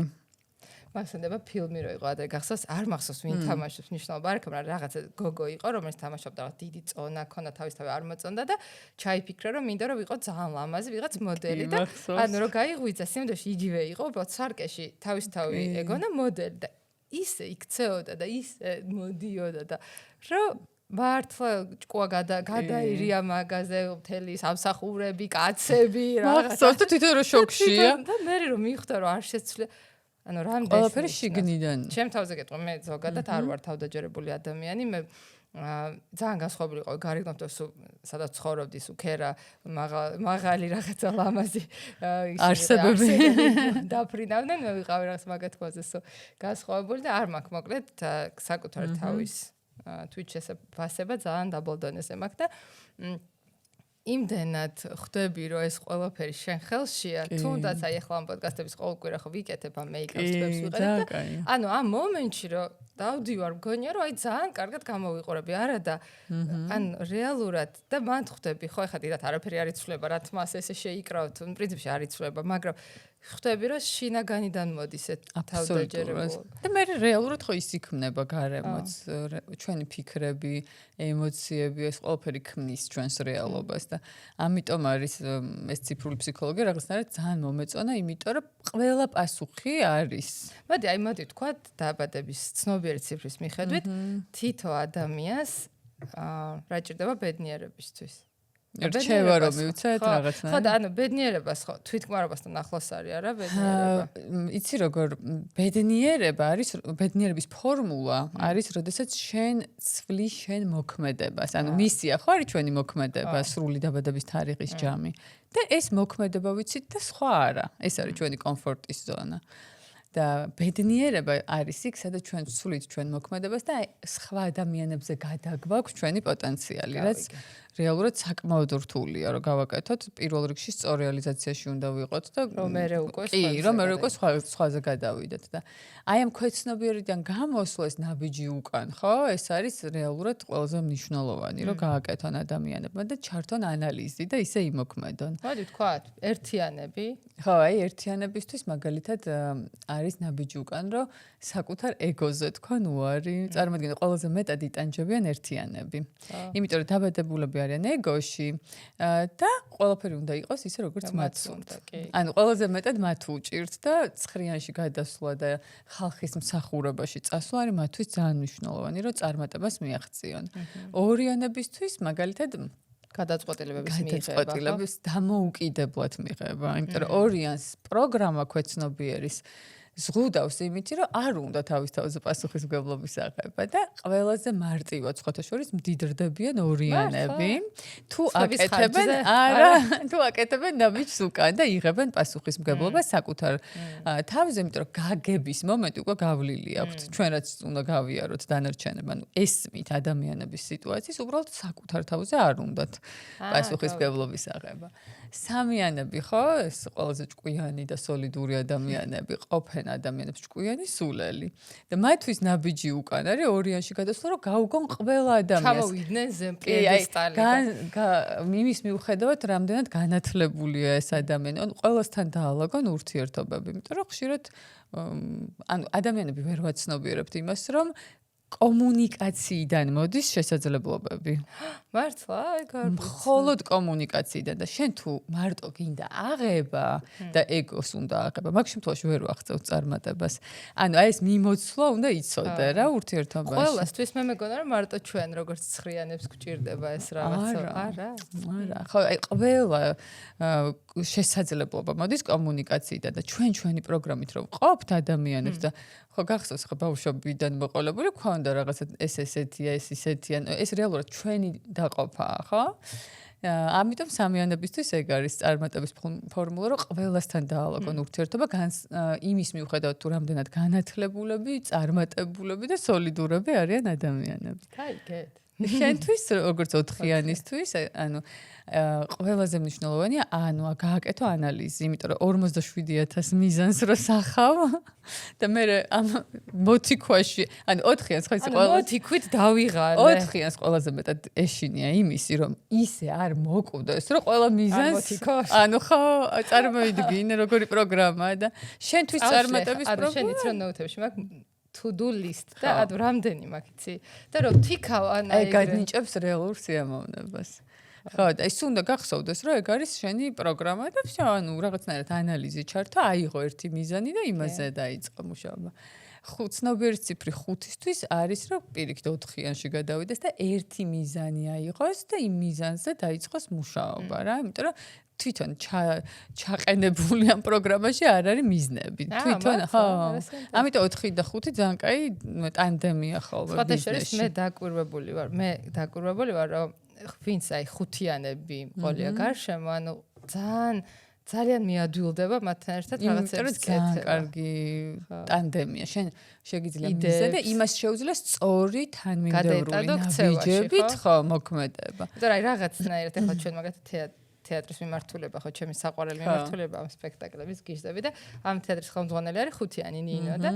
მაგსენდება ფილმი რო იყო ადრე გახსოვს, არ მახსოვს ვინ თამაშობს მნიშვნელობა არ აქვს, მაგრამ რაღაცა გოგო იყო, რომელიც თამაშობდა რაღაც დიდი წონა, ქონდა თავისთავად არ მოწონდა და ჩაიფიქრა, რომ მინდა რომ ვიყო ძალიან ლამაზი, ვიღაც მოდელი და ანუ რომ გაიღვიძა სიმდოში იგივე იყო, უბრალოდ სარკეში თავისთავად ეგონა მოდელი და ისე იქცეოდა და ისე მოდიოდა და რომ მართლა ჭკუა გადაირია მაგაზე მთელი სამსახურები, კაცები რაღაცა. მახსოვს და თვითონ რო შოქშია. და მე რომ მიხვდა რომ არ შეცვლია ანუ რამდენი ყველაფერი შიგნიდან. ჩემ თავზე გეტყვი, მე ზოგადად არ ვარ თავდაჯერებული ადამიანი, მე ძალიან განსხვავებული იყო გარეგნოთ სადაც ცხოვრობდი სუქერა მაღალი რაღაცა ლამაზი არსებები დაფრინავდნენ, მე ვიყავი რაღაც მაგათ ქვაზე განსხვავებული და არ მაქვს მოკლედ საკუთარ თავის Twitch ესება ძალიან დაბოლდონეზე მაქვს და იმდენად ხვდები რომ ეს ყველაფერი შენ ხელშია, თუნდაც აი ახლა ამ პოდკასტების ყოველ კვირა ხო ვიკეთებ ამ მეიკაპს ვიყენებ და ანუ ამ მომენტში რომ დავდივარ მგონია რომ აი ძალიან კარგად გამოვიყურები არა და ან რეალურად და მან ხვდები ხო ეხლა დიდათ არაფერი არ იცვლება რა თმას ესე შეიკრავთ პრინციპში არ იცვლება მაგრამ ხვდები რომ შინაგანიდან მოდის ეს თავდაჯერებულობა და მე რეალურად ხო ის იქმნება გარემოც ჩვენი ფიქრები, ემოციები, ეს ყველაფერი ქმნის ჩვენს რეალობას და ამიტომ არის ეს ციფრული ფსიქოლოგია რაღაცნაირად ძალიან მომეწონა, იმიტომ რომ ყველა პასუხი არის. მოდი ვთქვათ დაავადების ცნობიერი ციფრის მიხედვით თითო ადამიანს რა ჭირდება ბედნიერებისთვის. რჩევა რომ მივცეთ რაღაცნაირად. ხო და ანუ ბედნიერებას ხო თვითკმარობასთან ახლოს არის არა ბედნიერება. იცი როგორ ბედნიერება არის ბედნიერების ფორმულა არის როდესაც შენ ცვლის შენ მოქმედებას. ანუ მისია ხო არის ჩვენი მოქმედება, სრული დაბადების თარიღის ჯამი. და ეს მოქმედება ვიცით და სხვა არა. ეს არის ჩვენი კომფორტის ზონა. და ბედნიერება არის იქ, სადაც ჩვენ ვცვლით ჩვენ მოქმედებას და სხვა ადამიანებზე გადაგვაქვს ჩვენი პოტენციალი, რაც რეალურად საკმაოდ რთულია, რომ გავაკეთოთ, პირველ რიგში სწორ რეალიზაციაში უნდა ვიყოთ და რომ მე უკვე სხვაზე გადავიდეთ და აი ამ ქვეცნობიერიდან გამოსვლას ნაბიჯი უკან, ხო? ეს არის რეალურად ყველაზე მნიშვნელოვანი, რომ გააკეთონ ადამიანებმა და ჩართონ ანალიზი და ისე იმოქმედონ. მოდი ვთქვათ, ერთიანები. ხო, აი ერთიანებისთვის მაგალითად არის ნაბიჯი უკან, რომ საკუთარ ეგოზე თქვენ უარი, წარმოიდგინეთ, ყველაზე მეტად იტანჯებიან ერთიანები. იმიტომ რომ დაბადებულები არიან ეგოში და ყველაფერი უნდა იყოს ისე როგორც მათ უნდა. ანუ ყველაზე მეტად მათ უჭირთ და ცხრიანში გადასვლა და ხალხის მსახურებაში წასვლა არის მათთვის ძალიან მნიშვნელოვანი, რომ წარმატებას მიაღწიონ. ორიანებისთვის მაგალითად გადაწყვეტილებების მიღება. გადაწყვეტილების დამოუკიდებლად მიღება. იმიტომ რომ ორიანს პროგრამა ქვეცნობიერის ზღუდავს იმით, რომ არ უნდა თავის თავზე პასუხისმგებლობის აღება და ყველაზე მარტივად სხვათა შორის მდიდრდებიან ორიანები. თუ აკეთებენ ნაბიჯს უკან და იღებენ პასუხისმგებლობას საკუთარ თავზე, იმიტომ რომ გაგების მომენტი უკვე გავლილი აქვთ. ჩვენ რაც უნდა გავიაროთ დანარჩენებმა, ანუ ესმით ადამიანების სიტუაციის, უბრალოდ საკუთარ თავზე არ უნდათ პასუხისმგებლობის აღება. სამიანები ხო, ეს ყველაზე ჭკვიანი და სოლიდური ადამიანები ყოფენ ადამიანებს ჭკვიანი სულელი და მათთვის ნაბიჯი უკან არის ორიანში გადასვლა რომ გაუგონ ყველა ადამიანს ჩამოვიდნენ ზემპიედესტალი იმის მიუხედავად რამდენად განათლებულია ეს ადამიანი ანუ ყველასთან დაალაგონ ურთიერთობები იმიტომ რომ ხშირად ანუ ადამიანები ვერ ვაცნობიერებთ იმას რომ კომუნიკაციიდან მოდის შესაძლებლობები. მართლა, ეგ არ ვიცი. მხოლოდ კომუნიკაციიდან და შენ თუ მარტო გინდა აღება და ეგოს უნდა აღება, მაგ შემთხვევაში ვერ ვახცევთ წარმატებას. ანუ აი ეს მიმოცვლა უნდა იცოდე რა ურთიერთობაში. ყველასთვის მე მეგონა რომ მარტო ჩვენ როგორც ცხრიანებს გვჭირდება ეს რაღაცა. არა. ხო, აი ყველა შესაძლებლობა მოდის კომუნიკაციიდან და ჩვენი პროგრამით რომ ყოფთ ადამიანებს და ხო გახსოვს ხო ბავშვობიდან მოყოლებული ქონდა რაღაცა ეს ესეთია ეს ისეთია ეს რეალურად ჩვენი დაყოფაა ხო ამიტომ სამიანებისთვის ეგ არის წარმატების ფორმულა, რომ ყველასთან დაალაგონ ურთიერთობა, იმის მიუხედავად თუ რამდენად განათლებულები, წარმატებულები და სოლიდურები არიან ადამიანები. გაიგეთ. შენთვის როგორც 4-იანისთვის, ანუ ყველაზე მნიშვნელოვანია, გააკეთო ანალიზი, იმიტომ რომ 47,000 მიზანს რო სახავ და მე ამ მოციქვაში, 4-იანს ხო იცი ყველა მოციქვით დავიღალე. 4-იანს ყველაზე მეტად ეშინია იმისი, რომ ისე არ მოკვდეს, რომ ყველა მიზანს ხო, წარმოიდგინე როგორი პროგრამაა და შენთვის წარმატების პროგრამა. შენ იცი რომ ნოუთებში მაქვს to-do list და რამდენი მაქვს იცი და რომ თიქავ ეგ განიჭებს რეალურ სიამოვნებას. ხო, და ის უნდა გახსოვდეს, რომ ეგ არის შენი პროგრამა და всё, რაღაცნაირად ანალიზი ჩართო, აიღო ერთი მიზანი და იმაზე დაიწყო მუშაობა. ცნობიერი ციფრი 5-ისთვის არის, რომ პირიქით 4-იანში გადავიდეს და ერთი მიზანი აიღოს და იმ მიზანზე დაიწყოს მუშაობა რა, იმიტომ რომ თვითონ ჩაყენებული ამ პროგრამაში არ არის მიზნები. თვითონ ხო. ამიტომ 4 და 5 ძალიან კაი ტანდემია ხოლმე. სხვა შორის მე დაკვირვებული ვარ, რომ ვინც აი 5-იანები ყოლია გარშემო, ძალიან მიადვილდება მათთან ერთად რაღაცების კეთება. ძალიან კარგი ტანდემია. შენ შეგიძლია მიზე და იმას შეუძლია სწორი თანმიმდევრული ნაბიჯებით ხო მოქმედება. იმიტომ აი რაღაცნაირად ახლა ჩვენ მაგათი თეატრის მიმართულება ხო ჩემი საყვარელი მიმართულება ამ სპექტაკლების გიჟდები და ამ თეატრის ხელმძღვანელი არის 5-იანი ნინო და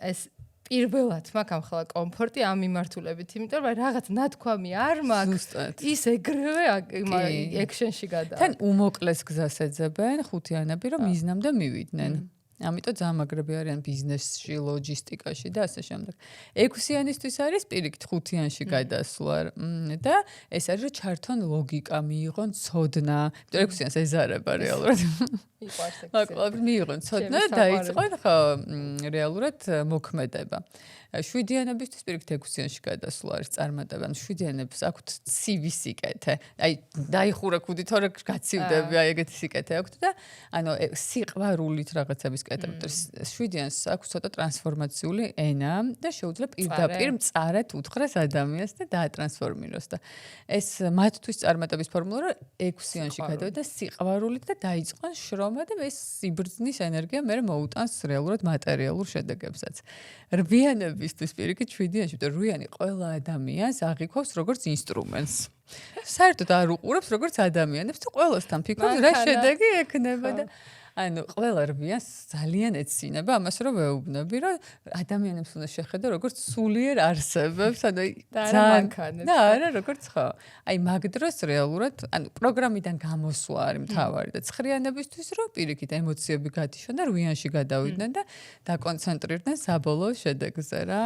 ეს პირველად მაქვს ამ ხალხ კომფორტი ამ მიმართულებით, იმიტომ რომ რაღაც ნათქვამი არ მაქვს. ის ეგრევე ექშენში გადა. თან უმოკლეს გზას ეძებენ 5-იანები, რომ მიზნამდე მივიდნენ. ამიტომ ძამაგრები არიან ბიზნესში, ლოჯისტიკაში და ასე შემდეგ. 6-იანისთვის არის პირიქით 5-იანში გადასვლა და ეს არის რომ ჩართონ ლოგიკა, მიიღონ ცოდნა. 6-იანს ეზარება რეალურად. იყვარს მიიღონ ცოდნა და დაიწყონ ხო რეალურად მოქმედება. 7-იანებისთვის პირიქით 6-იანში გადასვლა არის წარმატება. 7-იანებს აქვთ CV სიკეთე. აი დაიხურა ქუდი თორე გაცივდები, აი ეგეთი სიკეთე აქვთ და სიყვარულით რაღაცების კეთებ. 7-იანს აქვს ცოტა ტრანსფორმაციული ენა და შეუძლია პირდაპირ მწარად უთხრას ადამიანს და დაატრანსფორმიროს და ეს მათთვის წარმატების ფორმულა რომ 6-იანში გადავიდა სიყვარულით და დაიწყონ შრომა და ეს იბრძნის ენერგია მე მოუტანს რეალურად მატერიალურ შედეგებსაც. 8-იანებისთვის პირიქით 7-იანში, და 8-იანი ყველა ადამიანს აღიქვავს როგორც ინსტრუმენტს. საერთოდ არ უყურებს როგორც ადამიანებს, თუ ყველასთან ფიქრობს რა შედეგი ექნება და ყველა 8-იანს ძალიან ეცინება ამას რომ ვეუბნები, რომ ადამიანებს უნდა შეხედო როგორც სულიერ არსებებს, და არა როგორც ხო. აი მაგ დროს რეალურად, პროგრამიდან გამოსვლა არის მთავარი და 9-იანებისთვის რომ პირიქით ემოციები გათიშონ და 8-იანში გადავიდნენ და დაკონცენტრირდნენ საბოლოო შედეგზე რა.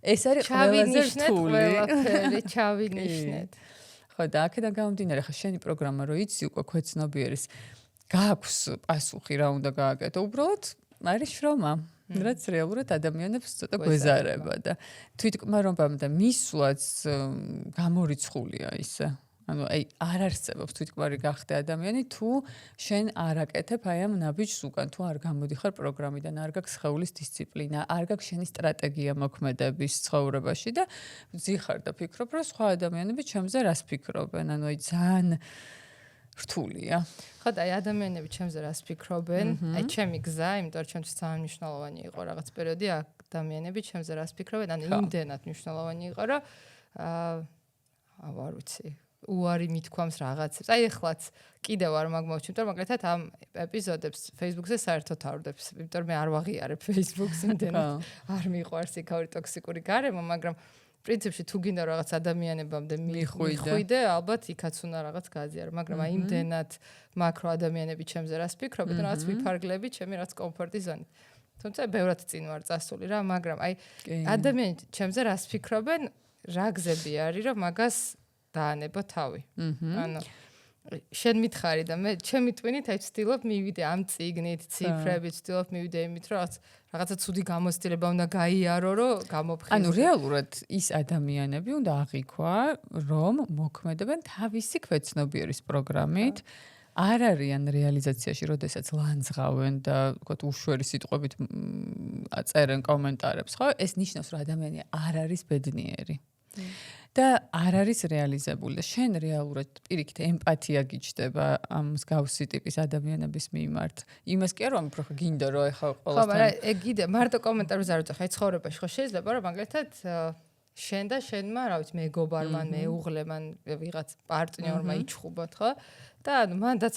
ეს არის ყველაზე რთული. ჩავინიშნეთ. ხო, და აქედან გამომდინარე, ხა შენი პროგრამა რო იცი უკვე ქვეცნობიერის გააქვს პასუხი რა უნდა გააკეთო, უბრალოდ არის შრომა, რაც რეალურად ადამიანებს ცოტა გვეზარება და თვითკმარობამ და მისვლაც გამორიცხულია ისე. აი არ არსებობს თვითკმარი გახდე ადამიანი თუ შენ არ აკეთებ აი ამ ნაბიჯს უკან, თუ არ გამოდიხარ პროგრამიდან, არ გაქვს სხეულის დისციპლინა, არ გაქვს შენი სტრატეგია მოქმედების ცხოვრებაში და ძიხარ და ფიქრობ, რომ სხვა ადამიანები ჩემზე რას ფიქრობენ, აი ძალიან რთულია. ხო და აი ადამიანები ჩემზე რას ფიქრობენ? აი ჩემი გზა, იმიტომ რომ ჩემთვის ძალიან მნიშვნელოვანი იყო რაღაც პერიოდი ადამიანები ჩემზე რას ფიქრობენ, იმდენად მნიშვნელოვანი იყო, რომ არ ვიცი, უარი მithქვამს რაღაცებს. აი ეხლაც კიდევ არ მაგმოვჩი, იმიტომ რომ მაგალითად ამ ეპიზოდებს Facebook-ზე საერთოდ არ ვდებს, იმიტომ რომ მე არ ვაღიარებ Facebook-ს იმდენად. არ მიყვარს იქავრი ტოქსიკური გარემო, მაგრამ პრინციპში თუ გინდა რაღაც ადამიანებამდე მიხვიდე, ალბათ იქაც უნდა რაღაც გააზიარო, მაგრამ აი იმდენად მაკრო ადამიანები ჩემზე რას ფიქრობენ, რაღაც ვიფარგლები ჩემი რაც კომფორტის ზონით. თუმცა ბევრად წინ ვარ წასული რა, მაგრამ აი ადამიანები ჩემზე რას ფიქრობენ, რა გზები არის რომ მაგას დაანებო თავი. შენ მითხარი და მე ჩემი ტვინით აი ვცდილობ მივიდე ამ წიგნით, ციფრებით, ვცდილობ მივიდე იმით, რომ რაღაცა ცუდი გამოცდილება უნდა გაიარო, რომ გამოფხიზო. რეალურად ის ადამიანები უნდა აღიქვა, რომ მოქმედებენ თავისი ქვეცნობიერის პროგრამით. არ არიან რეალიზაციაში, როდესაც ლანძღავენ და ვთქვათ უშვერი სიტყვებით აწერენ კომენტარებს, ხო? ეს ნიშნავს, რომ ადამიანი არ არის ბედნიერი. და არ არის რეალიზებული და შენ რეალურად პირიქით ემპათია გიჩდება ამ მსგავსი ტიპის ადამიანების მიმართ. იმას კი არ ვამბობ, რომ გინდა რომ ეხა ხო, მაგრამ ეგ კიდე მარტო კომენტარზე არ უძახ, აი ცხოვრებაში ხო შეიძლება რომ მაგალითად შენ და შენმა, რა ვიცი, მეგობარმა, მეუღლემან, ვიღაც პარტნიორმა იჩხუბოთ, ხო? და ანუ მანდაც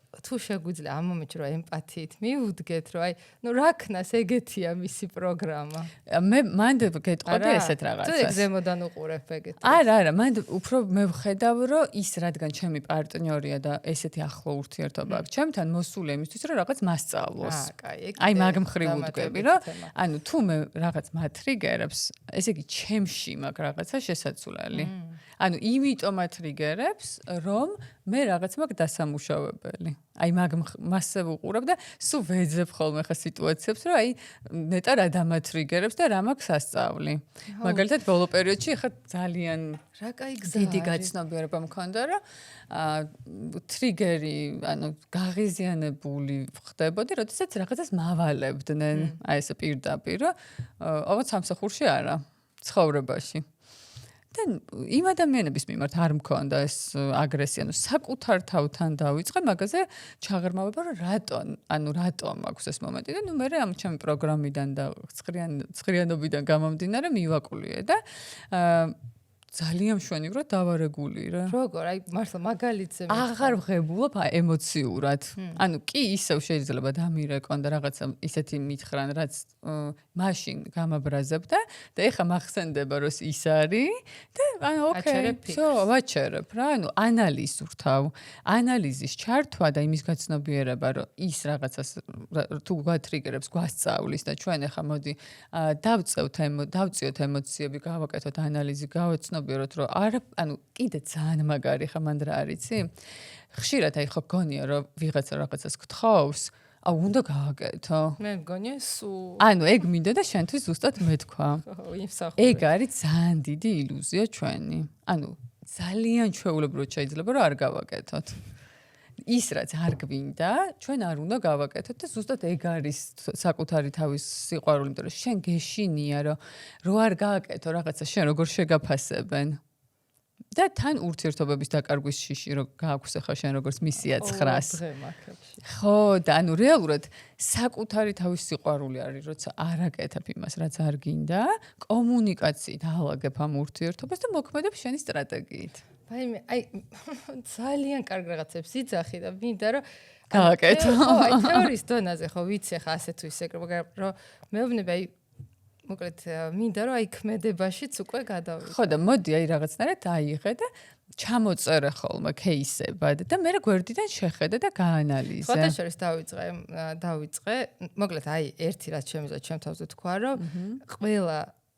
თუ შეგვიძლია ამ მომენტში რომ ემპათიით მიუდგეთ, რომ აი, ნუ რა ქნას ეგეთია მისი პროგრამა. მე მანდ გეტყოდი ესეთ რაღაცას. თუ ზემოდან უყურებ ეგეთ. არა, მანდ უფრო მე ვხედავ, რომ ის რადგან ჩემი პარტნიორია და ესეთი ახლო ურთიერთობა აქვს ჩემთან, მოსულია იმისთვის, რომ რაღაც მასწავლოს. აი მაგ მხრივ ვუდგები, რომ ანუ თუ მე რაღაც მატრიგერებს, ესე იგი ჩემში მაგ რაღაცა შესაძლებელი. ანუ იმიტომ მატრიგერებს, რომ მე რაღაც მაგ დასამუშავებელი. აი მასზე ვუყურებ და სულ ვეძებ ხოლმე ხა სიტუაციებს, რომ აი ნეტარ რა დამატრიგერებს და რა მაქვს სასწავლი. მაგალითად ბოლო პერიოდში ხა ძალიან რა კაი დიდი გაცნობიერება მქონდა, რომ ტრიგერი, ანუ გაღიზიანებული ხდებოდი, როდესაც რაღაცას მავალებდნენ, აი ესე პირდაპირ, ოღონდ სამსახურში არა, ცხოვრებაში. და იმ ადამიანების მიმართ არ მქონდა ეს აგრესია, ანუ საკუთარ თავთან დავიწყე მაგაზე ჩაღრმავება, რომ რატომ აქვს ეს მომენტი და ნუ მე ამ ჩემი პროგრამიდან და ცხრიანობიდან გამომდინარე მივაკვლიე და ძალიან მშვენივრად დავარეგული რა. როგორ? აი მართლა მაგალითზე აღარ ვღებულობ ემოციურად. ანუ კი ისევ შეიძლება დამირეკონ და რაღაცა ისეთი მითხრან, რაც მაშინ გამაბრაზებდა და ეხა მახსენდება, რომ ის არის და ანუ ოკეი, ვაჩერებ რა. ანუ ანალიზს ვრთავ. ანალიზის ჩართვა და იმის გაცნობიერება, რომ ის რაღაცას თუ გვატრიგერებს, გვასწავლის და ჩვენ ეხა მოდი დავწიოთ ემოციები, გავაკეთოთ ანალიზი, გავაცნობიეროთ, რომ არა, ანუ კიდე ძალიან მაგარი ხა მანდ რა არიცი? ხშირად აი ხო გონია, რომ ვიღაცა რაღაცას გთხოვს, უნდა გააკეთო. მე მგონია სულ ანუ ეგ მინდა და შენთვის ზუსტად მეთქვა. ეგ არის ძალიან დიდი ილუზია ჩვენი. ანუ ძალიან ჩვეულებრივად შეიძლება რომ არ გავაკეთოთ. ის რაც არ გვინდა, ჩვენ არ უნდა გავაკეთოთ და ზუსტად ეგ არის საკუთარი თავის სიყვარული, იმიტომ რომ შენ გეშინია, რომ არ გააკეთო რაღაცა, შენ როგორ შეგაფასებენ. და თან ურთიერთობების დაკარგვის შიში რო გააქვს ახლა შენ როგორც მისია 9-ს. ხო, და ანუ რეალურად საკუთარი თავის სიყვარული არის, როცა არ აკეთებ იმას, რაც არ გინდა, კომუნიკაციით აალაგებ ამ ურთიერთობას და მოქმედებ შენი სტრატეგიით. აი ძალიან კარგ რაღაცებს იძახი და მინდა რომ გააკეთო. აი თეორიის დონეზე ხო ვიცი ხა ასე თუ ისე, რომ მეუბნება აი მოკლედ მინდა რომ აი ქმედებაშიც უკვე გადავიდე. ხო და მოდი აი რაღაცნაირად აიღე და ჩამოწერე ხოლმე кейსებად და მე გვერდიდან შეხედე და გაანალიზე. ხოთა შორის დავიწყე, მოკლედ აი ერთი რაც შემიძლია ჩემ თავზე თქვა, რომ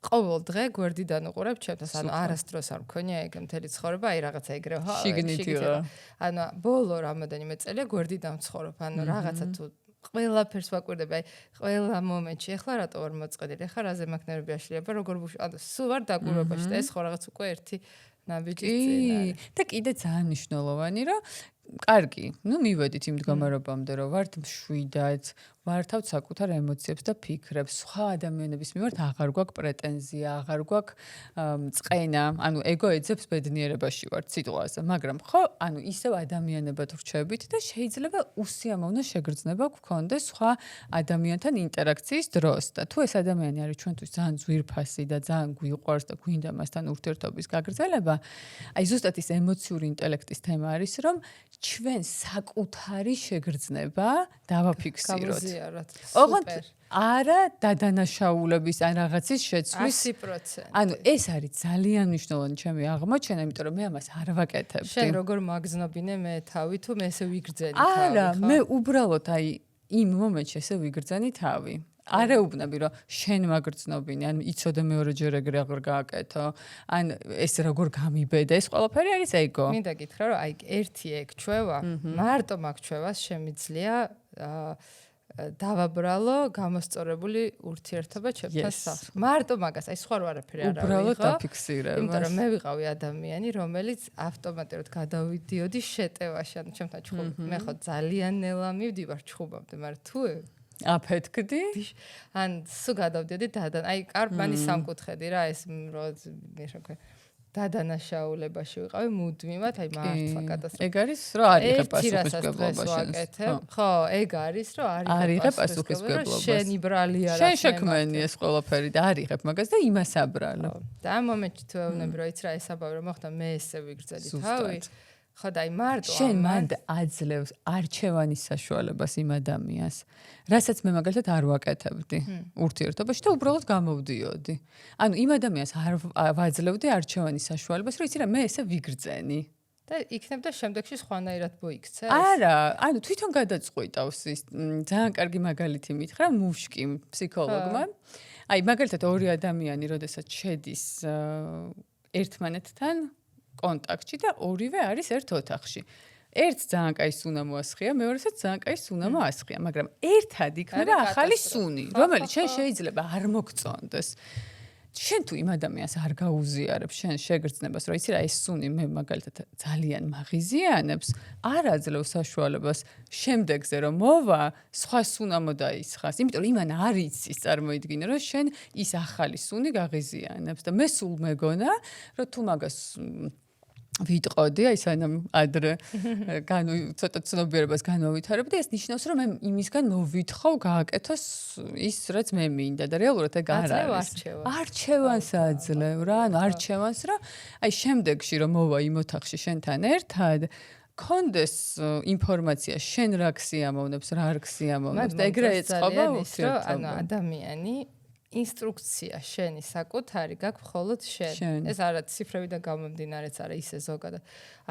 ყოველ დღე გვერდიდან უყურებ ჩემთვის, ანუ არასდროს არ მქონია ეგ მთელი ცხოვრება, აი რაღაცა ეგრე შიგნითია. ანუ ბოლო რამოდენიმე წელია გვერდიდან ვცხოვრობ, ანუ რაღაცა თუ ყველაფერს ვაკვირდები, აი ყველა მომენტში, ეხლა რატო ვარ მოწყედილი, ეხლა რაზე მაქვს ნერვები აშლილება, როგორ ანუ სულ ვარ დაკვირვებაში და ეს ხო რაღაც უკვე ერთი ნაბიჯი წინ არის. და კიდე ძალიან მნიშვნელოვანი, რომ კარგი, ნუ მივედით იმ მდგომარეობამდე, რომ ვართ მშვიდად, მართავთ საკუთარ ემოციებს და ფიქრებს, სხვა ადამიანების მიმართ აღარ გვაქვს პრეტენზია, აღარ გვაქვს წყენა, ანუ ეგო ეძებს ბედნიერებაში ვართ სიტყვაზე, მაგრამ ხო, ანუ ისევ ადამიანებად ვრჩებით და შეიძლება უსიამოვნო შეგრძნება გქონდეს სხვა ადამიანთან ინტერაქციის დროს და თუ ეს ადამიანი არის ჩვენთვის ძალიან ძვირფასი და ძალიან გვიყვარს და გვინდა მასთან ურთიერთობის გაგრძელება, აი ზუსტად ის ემოციური ინტელექტის თემა არის, რომ ჩვენ საკუთარი შეგრძნება დავაფიქსიროთ. ოღონდ არა დადანაშაულების ან რაღაცის შეცვლის 100%. ანუ ეს არის ძალიან მნიშვნელოვანი ჩემი აღმოჩენა, იმიტომ რომ მე ამას არ ვაკეთებდი. შენ როგორ მაგზნობინე მე თავი თუ მე ესე ვიგრძენი თავი, ხო? არა, მე უბრალოდ აი იმ მომენტში ესე ვიგრძენი თავი. არ ეუბნები რომ შენ მაგრძნობინე, ან იცოდე მეორეჯერ ეგრე აღარ გააკეთო, ან ეს როგორ გამიბედა, ეს ყველაფერი არის ეგო. მინდა გითხრა რომ აი ერთი ეგ ჩვევა, მარტო მაგ ჩვევას შემიძლია დავაბრალო გამოსწორებული ურთიერთობა ჩემთან სახლში. მარტო მაგას, აი სხვა არაფერი არ არის. უბრალოდ დაფიქსირება. იმიტომ რომ მე ვიყავი ადამიანი, რომელიც ავტომატურად გადავიდიოდი შეტევაში, ანუ ჩემთან ჩხუბ. მე ხო ძალიან ნელა მივდივარ ჩხუბამდე, მაგრამ თუ აფეთქდი? ან სულ გადავდიოდი დადან. აი კარმანი სამკუთხედი რა ეს რა ქვია. დადანაშაულებაში ვიყავი მუდმივად, აი მართლა კატასტროფა. ეგ არის რომ არ იღებ პასუხისმგებლობა. ხო, ეგ არის რომ არ იღებ პასუხისმგებლობას. შენი ბრალი არა. შენ შექმენი ეს ყველაფერი და არ იღებ მაგას და იმას აბრალო. და ამ მომენტში თუ ეუბნები რომ იცი რა ესაბავი რომ მოხდა მე ესე ვიგრძელი თავი. ხო და აი მარტო შენ მანდ აძლევს არჩევანის საშუალებას იმ ადამიანს, რასაც მე მაგალითად არ ვაკეთებდი ურთიერთობაში და უბრალოდ გამოვდიოდი. ანუ იმ ადამიანს არ ვაძლევდი არჩევანის საშუალებას, რომ იცი რა მე ესე ვიგრძენი. და იქნებ და შემდეგში სხვანაირად მოიქცეს? არა, ანუ თვითონ გადაწყვიტავს ის ძალიან კარგი მაგალითი მითხრა მუშკი ფსიქოლოგმა. აი მაგალითად ორი ადამიანი როდესაც შედის ერთმანეთთან კონტაქტში და ორივე არის ერთ ოთახში. ერთს ძალიან კაი სუნა მოასხია, მეორესაც ძალიან კაი სუნა მოასხია, მაგრამ ერთად იქნება ახალი სუნი, რომელიც შენ შეიძლება არ მოგწონდეს. შენ თუ იმ ადამიანს არ გაუზიარებ შენ შეგრძნებას, რომ იცი რა ეს სუნი მე მაგალითად ძალიან მაღიზიანებს, არ აძლევს საშუალებას შემდეგზე რომ მოვა, სხვა სუნა მოდაისხას. იმიტომ რომ იმან არ იცის წარმოიდგინე, რომ შენ ის ახალი სუნი გაღიზიანებს და მე სულ მეგონა, რომ თუ მაგას ვიტყოდი, აი სანამ ადრე ცოტა ცნობიერებას განვავითარებდი, ეს ნიშნავს, რომ მე იმისგან მოვითხოვ გააკეთოს ის, რაც მე მინდა და რეალურად ეგ არ არის. არჩევანს აძლევ რა, ანუ არჩევანს რა, აი შემდეგში რომ მოვა იმ ოთახში შენთან ერთად, კონდეს ინფორმაცია შენ რა ქსიამოვნებს, რა არ ქსიამოვნებს და ეგრე ეწყობა ურთიერთობა. ანუ ადამიანი ინსტრუქცია შენი საკუთარი გაქვს მხოლოდ შენ. ეს არა ციფრებიდან გამომდინარეც არა ისე ზოგადად.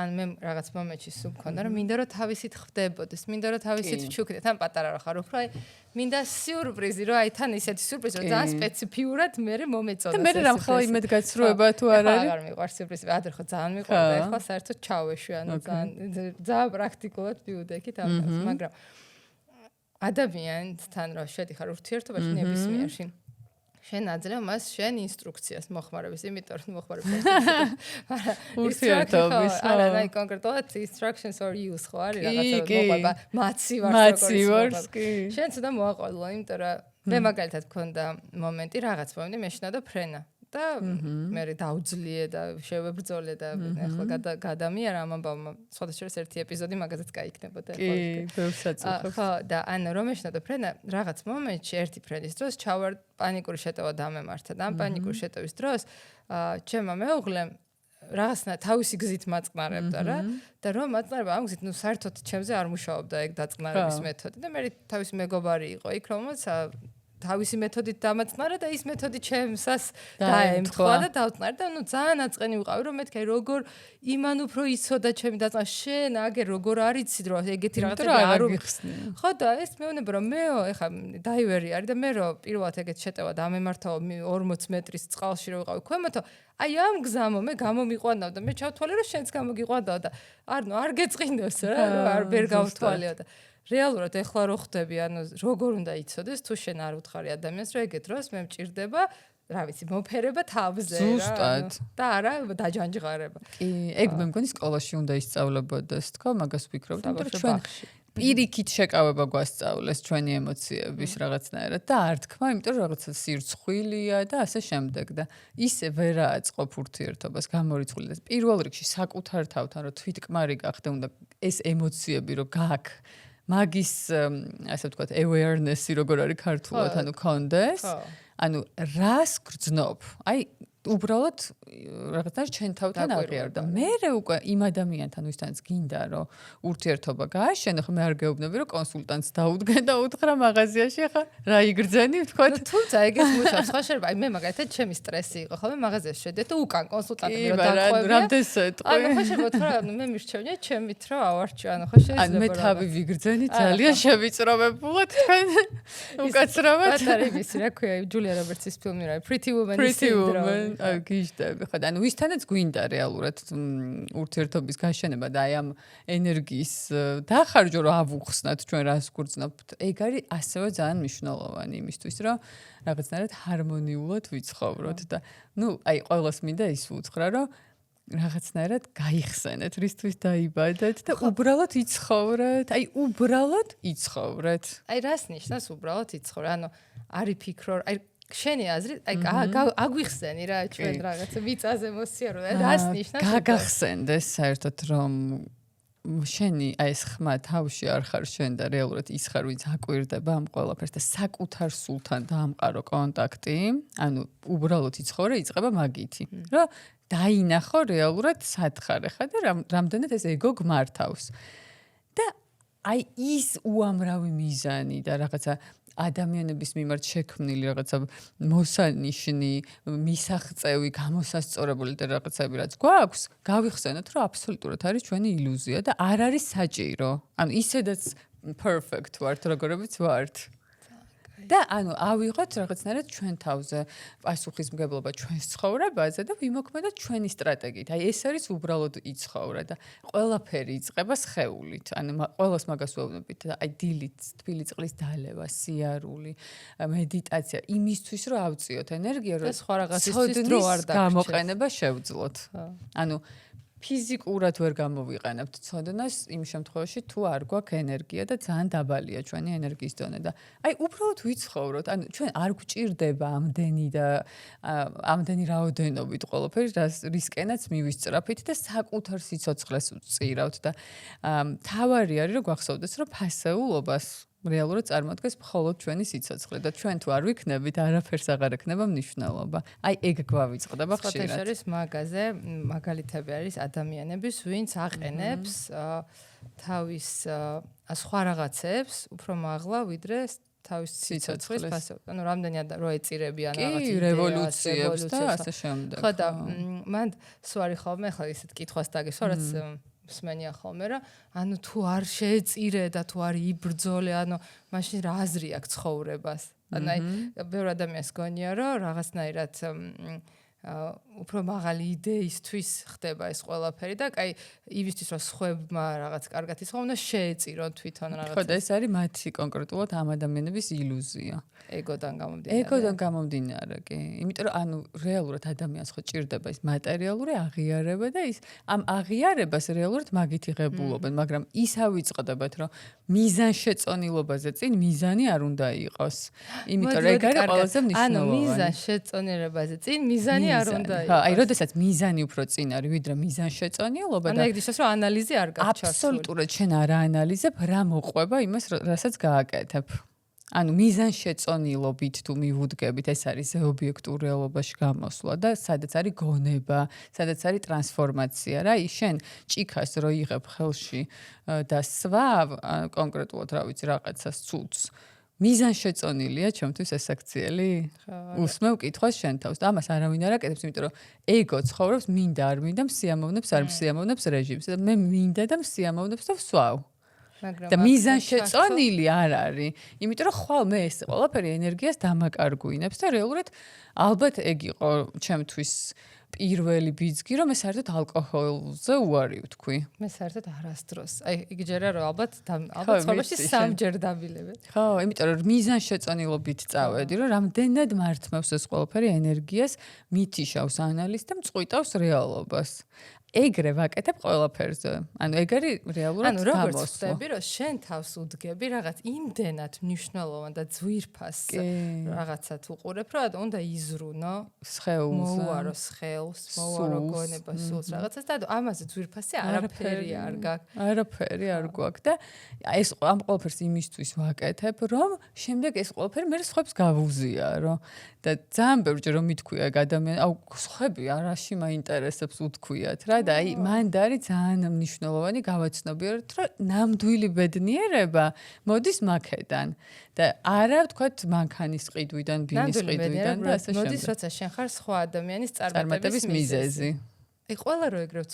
ან მე რაღაც მომენტში სულ მქონდა რომ მინდა რომ თავისით ხდებოდეს, მინდა რომ თავისით ვჩუქდე. თან პატარა რა ხარ, უფრო აი მინდა სიურპრიზი, რომ აი თან ისეთი სიურპრიზი, რომ ძალიან სპეციფიურად მე მომეწონა. და მე რამ ხალ იმედ გაცრუება თუ არ არის? აღარ მიყვარს სიურპრიზი, ადრე ხო ძალიან მიყვარდა, ეხლა საერთოდ ჩავეშვი, ანუ ძალიან პრაქტიკულად ვიუდექით ამას, მაგრამ ადამიანთან რა შედიხარ ურთიერთობაში ნებისმიერში შენ აძლევ მას შენ ინსტრუქციას მოხმარების, იმიტომ რომ მოხმარების ურთიერთობის არა, აი კონკრეტულად instructions or use ხო არის რაღაცა მოყვება მაცი ვარ შენ ცოტა მოაყოლა, იმიტომ რომ მე მაგალითად მქონდა მომენტი რაღაც მომენტი მეშინოდა ფრენა და მე დაუძლიე და შევებრძოლე და ახლა გადამიარა ამ ამბავმა სხვადასხვა ერთი ეპიზოდი მაგაზეც გაიქნებოდა კი, ბევრსაც ხო და ანუ რომ მეშინოდა ფრენა რაღაც მომენტში ერთი ფრენის დროს ჩავარ პანიკური შეტევა დამემართა და ამ პანიკური შეტევის დროს ჩემმა მეუღლემ რაღაცნა თავისი გზით მაწყნარებდა რა და რომ მაწყნარება ამ გზით ნუ საერთოდ ჩემზე არ მუშაობდა ეგ დაწყნარების მეთოდი და მე თავისი მეგობარი იყო იქ რომელიც თავისი მეთოდით დამაწყნარა და ის მეთოდი ჩემსას დაემთხვა და დავწყნარი და ნუ ძალიან აწყენი ვიყავი რომ მეთქე როგორ იმან უფრო იცოდა ჩემი დაწყნა შენ აგერ როგორ არიცი რომ ეგეთი რაღაცები არ უხსნი ხო და ეს მეუბნება რომ მეო ეხა დაივერი არის და მე რომ პირველად ეგეთ შეტევა დამემართაო 40 მეტრის წყალში რო ვიყავი ქვემოთო აი ამ გზამო მე გამომიყვანავ და მე ჩავთვალე რომ შენც გამოგიყვანდაო და არ გეწყინდოს რა არ ვერ გავთვალეო და რეალურად ეხლა რო ხდები, ანუ როგორ უნდა იცოდეს თუ შენ არ უთხარი ადამიანს, რომ ეგეთ დროს მე მჭირდება, რა ვიცი, მოფერება თავზე რა. ზუსტად. და არა დაჯანჯღარება. კი, ეგ მე მგონი სკოლაში უნდა ისწავლებოდეს, თქო, მაგას ვფიქრობ, იმიტომ რომ ჩვენ პირიქით შეკავება გვასწავლეს ჩვენი ემოციების რაღაცნაირად და არ თქმა, იმიტომ რომ რაღაცა სირცხვილია და ასე შემდეგ და ისე ვერ აწყობ ურთიერთობას გამორიცხული და პირველ რიგში საკუთარ თავთან რომ თვითკმარი გახდე, უნდა ეს ემოციები რომ გააქვს მაგის ასე ვთქვათ awareness-ი როგორ არის ქართულად, ანუ კონდეს. ანუ რას გრძნობ? აი უბრალოდ რაღაცა ჩვენ თავთან აღიარ და მე უკვე იმ ადამიანთან ვისთანაც გინდა რომ ურთიერთობა გააშენო, ხო მე არ გეუბნები რომ კონსულტანტს დაუდგე და უთხრა მაღაზიაში ხა რა იგრძენი ვთქვათ. თუმცა ეგეც მუშაობს, ხო შეიძლება აი მე მაგალითად ჩემი სტრესი იყო, ხო მე მაღაზიაში შედე და უკან კონსულტანტები რომ დაყვებია. რამდენს ეტყვი? ანუ ხო შეიძლება თქვა მე მირჩევნია ჩემით რომ ავარჩიო, ანუ ხო შეიძლება. ანუ მე თავი ვიგრძენი ძალიან შევიწროვებულად თქვენ უკაცრავად. ბატარების რა ქვია ჯულია რობერტსის ფილმი რა Pretty Woman-ის სინდრომი. აი გიჟდები ხო და ანუ ვისთანაც გვინდა რეალურად ურთიერთობის გაშენება და აი ამ ენერგიის დახარჯვა რომ ავუხსნათ ჩვენ რას გგრძნობთ ეგ არის ასევე ძალიან მნიშვნელოვანი იმისთვის რომ რაღაცნაირად ჰარმონიულად ვიცხოვროთ და ნუ აი ყოველს მინდა ის უთხრა რომ რაღაცნაირად გაიხსენეთ რისთვის დაიბადეთ და უბრალოდ იცხოვრეთ აი უბრალოდ იცხოვრეთ აი რას ნიშნავს უბრალოდ იცხოვრე ანუ არი ფიქრო აი შენი აზრით, აგვიხსენი რა ჩვენ რაღაცა მიწაზე მოსიარულე, რას ნიშნავს? გაგახსენდეს საერთოდ რომ შენი ეს ხმა თავში არ ხარ შენ და რეალურად ის ხარ ვინც აკვირდება ამ ყველაფერს და საკუთარ სულთან დაამყარო კონტაქტი, ანუ უბრალოდ იცხოვრე იწყება მაგითი. რომ დაინახო რეალურად სად ხარ ხა და რამდენად ეს ეგო გმართავს. და აი ის უამრავი მიზანი და რაღაცა ადამიანების მიმართ შექმნილი რაღაცა მოსანიშნი, მისაღწევი, გამოსასწორებული და რაღაცები რაც გვაქვს, გავიხსენოთ, რომ აბსოლუტურად არის ჩვენი ილუზია და არ არის საჭირო. ანუ ისედაც perfect ვართ, როგორებიც ვართ. და ანუ ავიღოთ რაღაცნაირად ჩვენ თავზე პასუხისმგებლობა ჩვენს ცხოვრებაზე და ვიმოქმედოთ ჩვენი სტრატეგიით. აი ეს არის უბრალოდ იცხოვრა და ყველაფერი იწყება სხეულით. ანუ ყველას მაგას ვეუბნებით და აი დილით თბილი წყლის დალევა, სიარული, მედიტაცია იმისთვის რომ ავწიოთ ენერგია, რომ სხვა რაღაცისთვის დრო არ დაგჭირს. გამოყენება შევძლოთ. ანუ ფიზიკურად ვერ გამოვიყენებთ ცოდნას იმ შემთხვევაში თუ არ გვაქვს ენერგია და ძალიან დაბალია ჩვენი ენერგიის დონე და აი უბრალოდ ვიცხოვროთ. ანუ ჩვენ არ გვჭირდება ამდენი და ამდენი რაოდენობით ყველაფერი რისკენაც მივისწრაფით და საკუთარ სიცოცხლეს ვწირავთ და თავარი არის რომ გვახსოვდეს რომ ფასეულობას რეალურად წარმოადგენს მხოლოდ ჩვენი სიცოცხლე და ჩვენ თუ არ ვიქნებით არაფერს აღარ ექნება მნიშვნელობა. აი ეგ გვავიწყდება ხშირად. სხვა შორის მაგაზე მაგალითები არის ადამიანების, ვინც აყენებს თავის სხვა რაღაცებს უფრო მაღლა ვიდრე თავის სიცოცხლის ფასეულს. ანუ რამდენი რო ეწირებიან რაღაც იდეას, რევოლუციებს და ასე შემდეგ. ხო და მან სვარი ხოლმე ახლა ისეთ კითხვას დაგესვა, რაც მსმენია ხოლმე რა, ანუ თუ არ შეეწირე და თუ არ იბრძოლე, ანუ მაშინ რა აზრი აქვს ცხოვრებას? ანუ აი ბევრ ადამიანს გონია რომ რაღაცნაირად უფრო მაღალი იდეისთვის ხდება ეს ყველაფერი და კაი იმისთვის რომ სხვებმა რაღაც კარგად იცხოვრონ და შეეწირონ თვითონ რაღაც. ხო და ეს არის მათი კონკრეტულად ამ ადამიანების ილუზია. ეგოდან გამომდინარე. ეგოდან გამომდინარე, კი. იმიტომ რომ ანუ რეალურად ადამიანს ხო ჭირდება ის მატერიალური აღიარება და ის ამ აღიარებას რეალურად მაგით იღებულობენ, მაგრამ ის ავიწყდებათ რომ მიზანშეწონილობაზე წინ მიზანი არ უნდა იყოს. იმიტომ რომ ეგ არის ყველაზე მნიშვნელოვანი. ანუ მიზანშეწონილებაზე წინ მიზანი არ უნდა ხო, აი, როდესაც მიზანი უფრო წინ არის, ვიდრე მიზანშეწონილობა და ანუ ეგ ნიშნავს, რომ ანალიზი არ გაქვს. აბსოლუტურად შენ არ აანალიზებ, რა მოყვება იმას, რასაც გააკეთებ. ანუ მიზანშეწონილობით თუ მივუდგებით, ეს არის ობიექტურ რეალობაში გამოსვლა და სადაც არის გონება, სადაც არის ტრანსფორმაცია, რა, შენ ჭიქას რო იღებ ხელში და სვავ, კონკრეტულად რა ვიცი, რაღაცას ცუდს. მიზანშეწონილია ჩემთვის ეს აქციელი? უსმევ კითხვას შენ თავს და ამას არავინ არ აკეთებს, იმიტომ რომ ეგო ცხოვრობს, მინდა არ მინდა, მსიამოვნებს არ მსიამოვნებს რეჟიმს და მე მინდა და მსიამოვნებს და ვსვავ. და მიზანშეწონილი არ არის, იმიტომ რომ ხვალ მე ეს ყველაფერი ენერგიას დამაკარგვინებს და რეალურად ალბათ ეგ იყო ჩემთვის პირველი ბიძგი, რომ მე საერთოდ ალკოჰოლზე უარი ვთქვი. მე საერთოდ არასდროს. აი იგჯერა რომ ალბათ ცხოვრებაში სამჯერ დაბილები. ხო, იმიტომ რომ მიზანშეწონილობით წავედი, რომ რამდენად მართმევს ეს ყველაფერი ენერგიას, მითიშავს ანალიზს და მწყვიტავს რეალობას. ეგრე ვაკეთებ ყველაფერზე. ანუ ეგ არის რეალურად გამოსვლა. ანუ როგორც ხდები, რომ შენ თავს უდგები რაღაც იმდენად მნიშვნელოვან და ძვირფას რაღაცად უყურებ, რომ უნდა იზრუნო სხეულს, მოუარო სხეულს, მოუარო გონებას, სულს რაღაცას და ამაზე ძვირფასი არაფერი არ გაქვს. არაფერი არ გვაქვს და ეს ამ ყველაფერს იმისთვის ვაკეთებ, რომ შემდეგ ეს ყველაფერი მე სხვებს გავუზიარო. და ძალიან ბევრჯერ რომ მithქვია ეგ ადამიანი, აუ სხვები არაში მაინტერესებს უთქვიათ რა და აი მან და არის ძალიან მნიშვნელოვანი გავაცნობიეროთ, რომ ნამდვილი ბედნიერება მოდის მაქედან და არა ვთქვათ მანქანის ყიდვიდან, ბინის ყიდვიდან და ასე შემდეგ. მოდის როცა შენ ხარ სხვა ადამიანის წარმატების მიზეზი. აი ყველა რო ეგრევ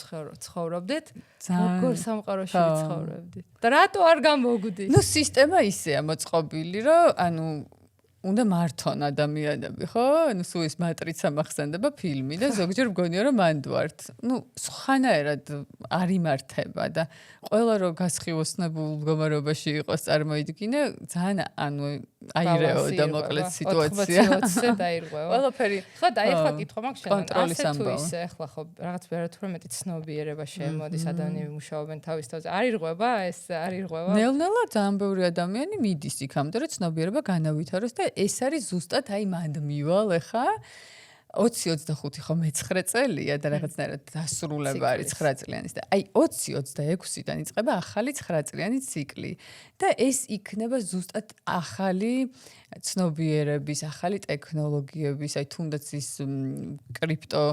ცხოვრობდეთ, როგორ სამყაროში ცხოვრობდით. და რატო არ გამოგდით? ნუ სისტემა ისეა მოწყობილი, რომ ანუ უნდა მართონ ადამიანები, ხო? ანუ სულ ეს მატრიცა მახსენდება ფილმი და ზოგჯერ მგონია რომ მანდვართ. ნუ სხვანაირად არ იმართება და ყველა რო გასხივოსნებულ მდგომარეობაში იყოს წარმოიდგინე, ძალიან ანუ აირეო და მოკლედ სიტუაცია. 80-ზე დაირღვევა. ყველაფერი ხო და ეხლა კითხვა მაქვს შენ. კონტროლის ამბავი. ისე ეხლა ხო რაღაც ვერათურმე მეტი ცნობიერება შემოდის, ადამიანები მუშაობენ თავის თავზე. არ ირღვევა ეს, არ ირღვევა. ნელ-ნელა ძალიან ბევრი ადამიანი მიდის იქამდე, რომ ცნობიერება განავითაროს და ეს არის ზუსტად აი მანდ მივალ ახლა 20-25 ხო მე-9 წელია და რაღაცნაირად დასრულება არის 9 წლიანის და აი 20-26-დან იწყება ახალი 9 წლიანი ციკლი და ეს იქნება ზუსტად ახალი ცნობიერების, ახალი ტექნოლოგიების, აი თუნდაც ის კრიპტო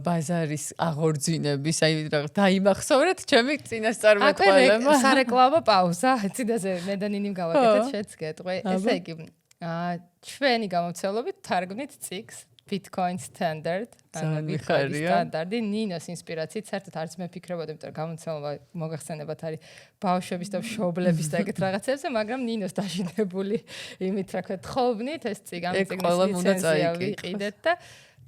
ბაზარის აღორძინების, აი რაღაც დაიმახსოვრეთ ჩემი წინასწარმეტყველებმა. სარეკლამო პაუზა, ციდაზე მე და ნინიმ გავაკეთეთ შეც გეტყვი. ესე იგი, ჩვენი გამომცემლობით თარგმნით ციკლს Bitcoin Standard, სტანდარტი ნინოს ინსპირაციით საერთოდ არც მე ფიქრობდი, იმიტომ რომ გამომცემლობა მოგახსენებათ არის ბავშვების და მშობლების და ეგეთ რაღაცებზე, მაგრამ ნინოს დაშინებული იმით რა ქვია თხოვნით ეს ციგნის ლიცენზია ვიყიდეთ და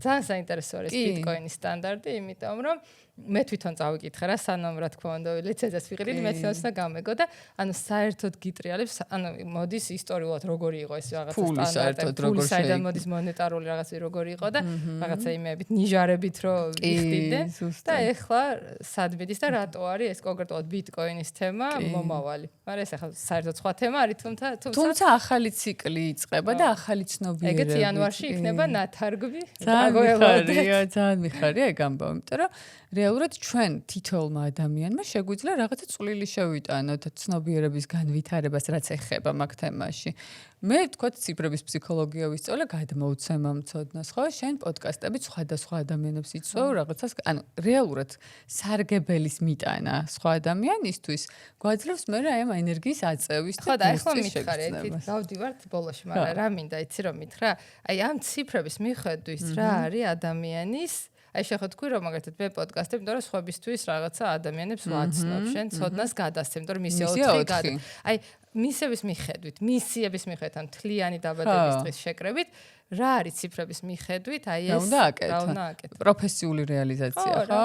ძალიან საინტერესო არის Bitcoin-ის სტანდარტი, იმიტომ რომ მე თვითონ წავიკითხე რა სანამ რა თქმა უნდა ლიცენზიას ვიყიდით მე თვითონაც და გამეგო და ანუ საერთოდ გიტრიალებს ანუ მოდის ისტორიულად როგორი იყო ეს რაღაცა სტანდარტი ფული საიდან მოდის მონეტარული რაღაცა როგორი იყო და რაღაცა იმეებით ნიჟარებით რო ვიხდიდნენ და ეხლა სად მიდის და რატო არის ეს კონკრეტულად Bitcoin-ის თემა მომავალი მაგრამ ეს ახლა საერთოდ სხვა თემა არის თუმცა ახალი ციკლი იწყება და ახალი ცნობიერები ეგეთ იანვარში იქნება ნათარგმნი ძალიან მიხარია ეგ ამბავი იმიტომ რომ რეალურად ჩვენ თითოეულმა ადამიანმა შეგვიძლია რაღაცა წვლილი შევიტანოთ ცნობიერების განვითარებას რაც ეხება მაგ თემაში. მე ვთქვათ ციფრების ფსიქოლოგია ვისწავლე გადმოუცემა მცოდნას, ხო? შენ პოდკასტებით სხვადასხვა ადამიანებს იწვევ რაღაცას, ანუ რეალურად სარგებელის მიტანა სხვა ადამიანისთვის გვაძლევს მე აი ამ ენერგიის აწევის და ხო და ახლა მითხარი დავდივართ ბოლოში, მაგრამ რა მინდა იცი რომ მითხრა, აი ამ ციფრების მიხედვის რა არის ადამიანის აი შეხო თქვი რომ მაგათად მე პოდკასტები, იმიტომ რომ სხვებისთვის რაღაცა ადამიანებს ვაცნობ, შენ ცოდნას გადასცემ, იმიტომ რომ მისი 4 გადა. აი მისების მიხედვით, მისიების მიხედვით, ან თლიანი დაბადების დღის შეკრებით, რა არის ციფრების მიხედვით, აი ეს რა უნდა აკეთო. პროფესიული რეალიზაცია, ხო?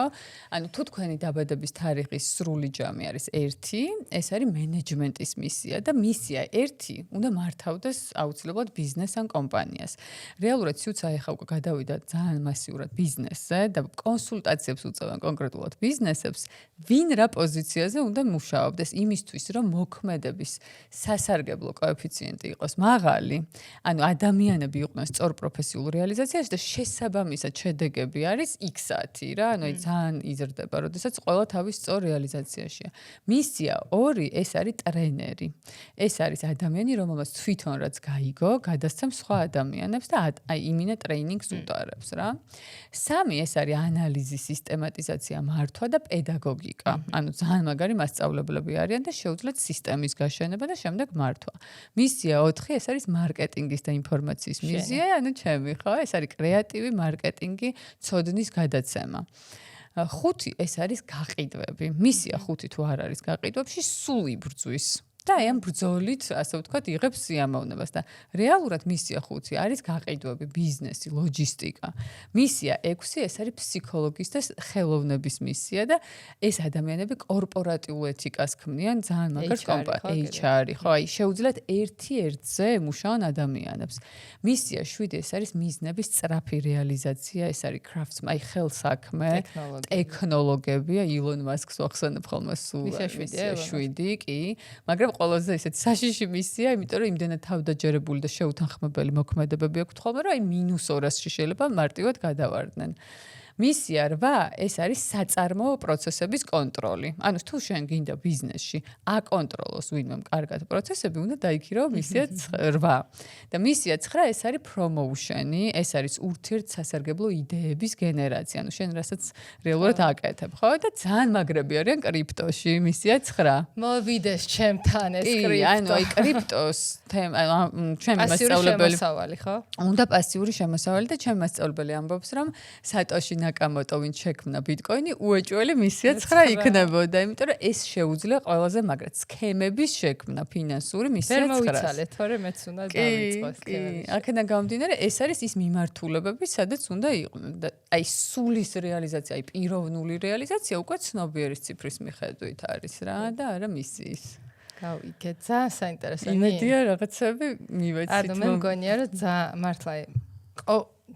ანუ თუ თქვენი დაბადების თარიღის სრული ჯამი არის 1, ეს არის მენეჯმენტის მისია და მისია 1 უნდა მართავდეს აუცილებლად ბიზნეს ან კომპანიას. რეალურად სიუცა ეხა უკვე გადავიდა ძალიან მასიურად ბიზნესზე და კონსულტაციებს უწევენ კონკრეტულად ბიზნესებს, ვინ რა პოზიციაზე უნდა მუშაობდეს იმისთვის, რომ მოქმედების სასარგებლო კოეფიციენტი იყოს მაღალი, ანუ ადამიანები იყვნენ სწორ პროფესიულ რეალიზაციაში და შესაბამისად შედეგები არის X10 რა, ანუ ძალიან იზრდება, როდესაც ყველა თავის სწორ რეალიზაციაშია. მისია 2 ეს არის ტრენერი. ეს არის ადამიანი, რომელმაც თვითონ რაც გაიგო, გადასცემს სხვა ადამიანებს და აი იმინა ტრეინინგს უტარებს რა. 3 ეს არის ანალიზი, სისტემატიზაცია, მართვა და პედაგოგიკა. ანუ ძალიან მაგარი მასწავლებლები არიან და შეუძლიათ სისტემის გაშენება და შემდეგ მართვა. მისია 4 ეს არის მარკეტინგის და ინფორმაციის მისია. ანუ ჩემი ხო ეს არის კრეატივი მარკეტინგი ცოდნის გადაცემა 5 ეს არის გაყიდვები მისია 5 თუ არ არის გაყიდვებში სულ იბრძვის და აი ამ ბრძოლით ასე ვთქვათ იღებს სიამოვნებას და რეალურად მისია 5 არის გაყიდვები ბიზნესი ლოჯისტიკა მისია 6 ეს არის ფსიქოლოგის და ხელოვნების მისია და ეს ადამიანები კორპორატიულ ეთიკას ქმნიან ძალიან მაგარ კომპანიას HR ხო აი შეუძლიათ ერთ-ერთზე მუშაობენ ადამიანებს მისია 7 ეს არის მიზნების სწრაფი რეალიზაცია ეს არის crafts აი ხელსაქმე ტექნოლოგია ილონ მასკს ვახსენებ ხოლმე სულ მისია 7 კი მაგრამ ყველაზე ისეთ საშიში მისია, იმიტომ რომ იმდენად თავდაჯერებული და შეუთანხმებელი მოქმედებები აქვს ხოლმე, რომ აი -200-ში შეიძლება მარტივად გადავარდნენ. მისია 8 ეს არის საწარმოო პროცესების კონტროლი. ანუ თუ შენ გინდა ბიზნესში აკონტროლოს ვინმე კარგად პროცესები, უნდა დაიქირო მისია 8. და მისია 9 ეს არის პრომოუშენი, ეს არის ურთიერთსასარგებლო იდეების გენერაცია. ანუ შენ რასაც რეალურად აკეთებ, ხო? და ძალიან მაგრები არიან კრიპტოში, მისია 9. მოვიდეს ჩემთან ეს კრიპტო. ანუ აი კრიპტოს თემა, ჩემი მასწავლებელი ხო? უნდა პასიური შემოსავალი და ჩემი მასწავლებელი ამბობს, რომ სატოში ნაკამოტო ვინ შექმნა ბიტკოინი უეჭველი მისია 9 იქნებოდა, იმიტომ რომ ეს შეუძლია ყველაზე მაგრად სქემების შექმნა ფინანსური მისია 9. ვერ მოვიცალე, თორემ მეც უნდა დავიწყო სქემები. აქედან გამომდინარე, ეს არის ის მიმართულებები, სადაც უნდა იყოს და აი სულის რეალიზაცია, აი პიროვნული რეალიზაცია უკვე ცნობიერის ციფრის მიხედვით არის რა და არა მისიის. გავიგეთ, ძალიან საინტერესო. იმედია რაღაცები მივეცით. ანუ მე მგონია რომ მართლა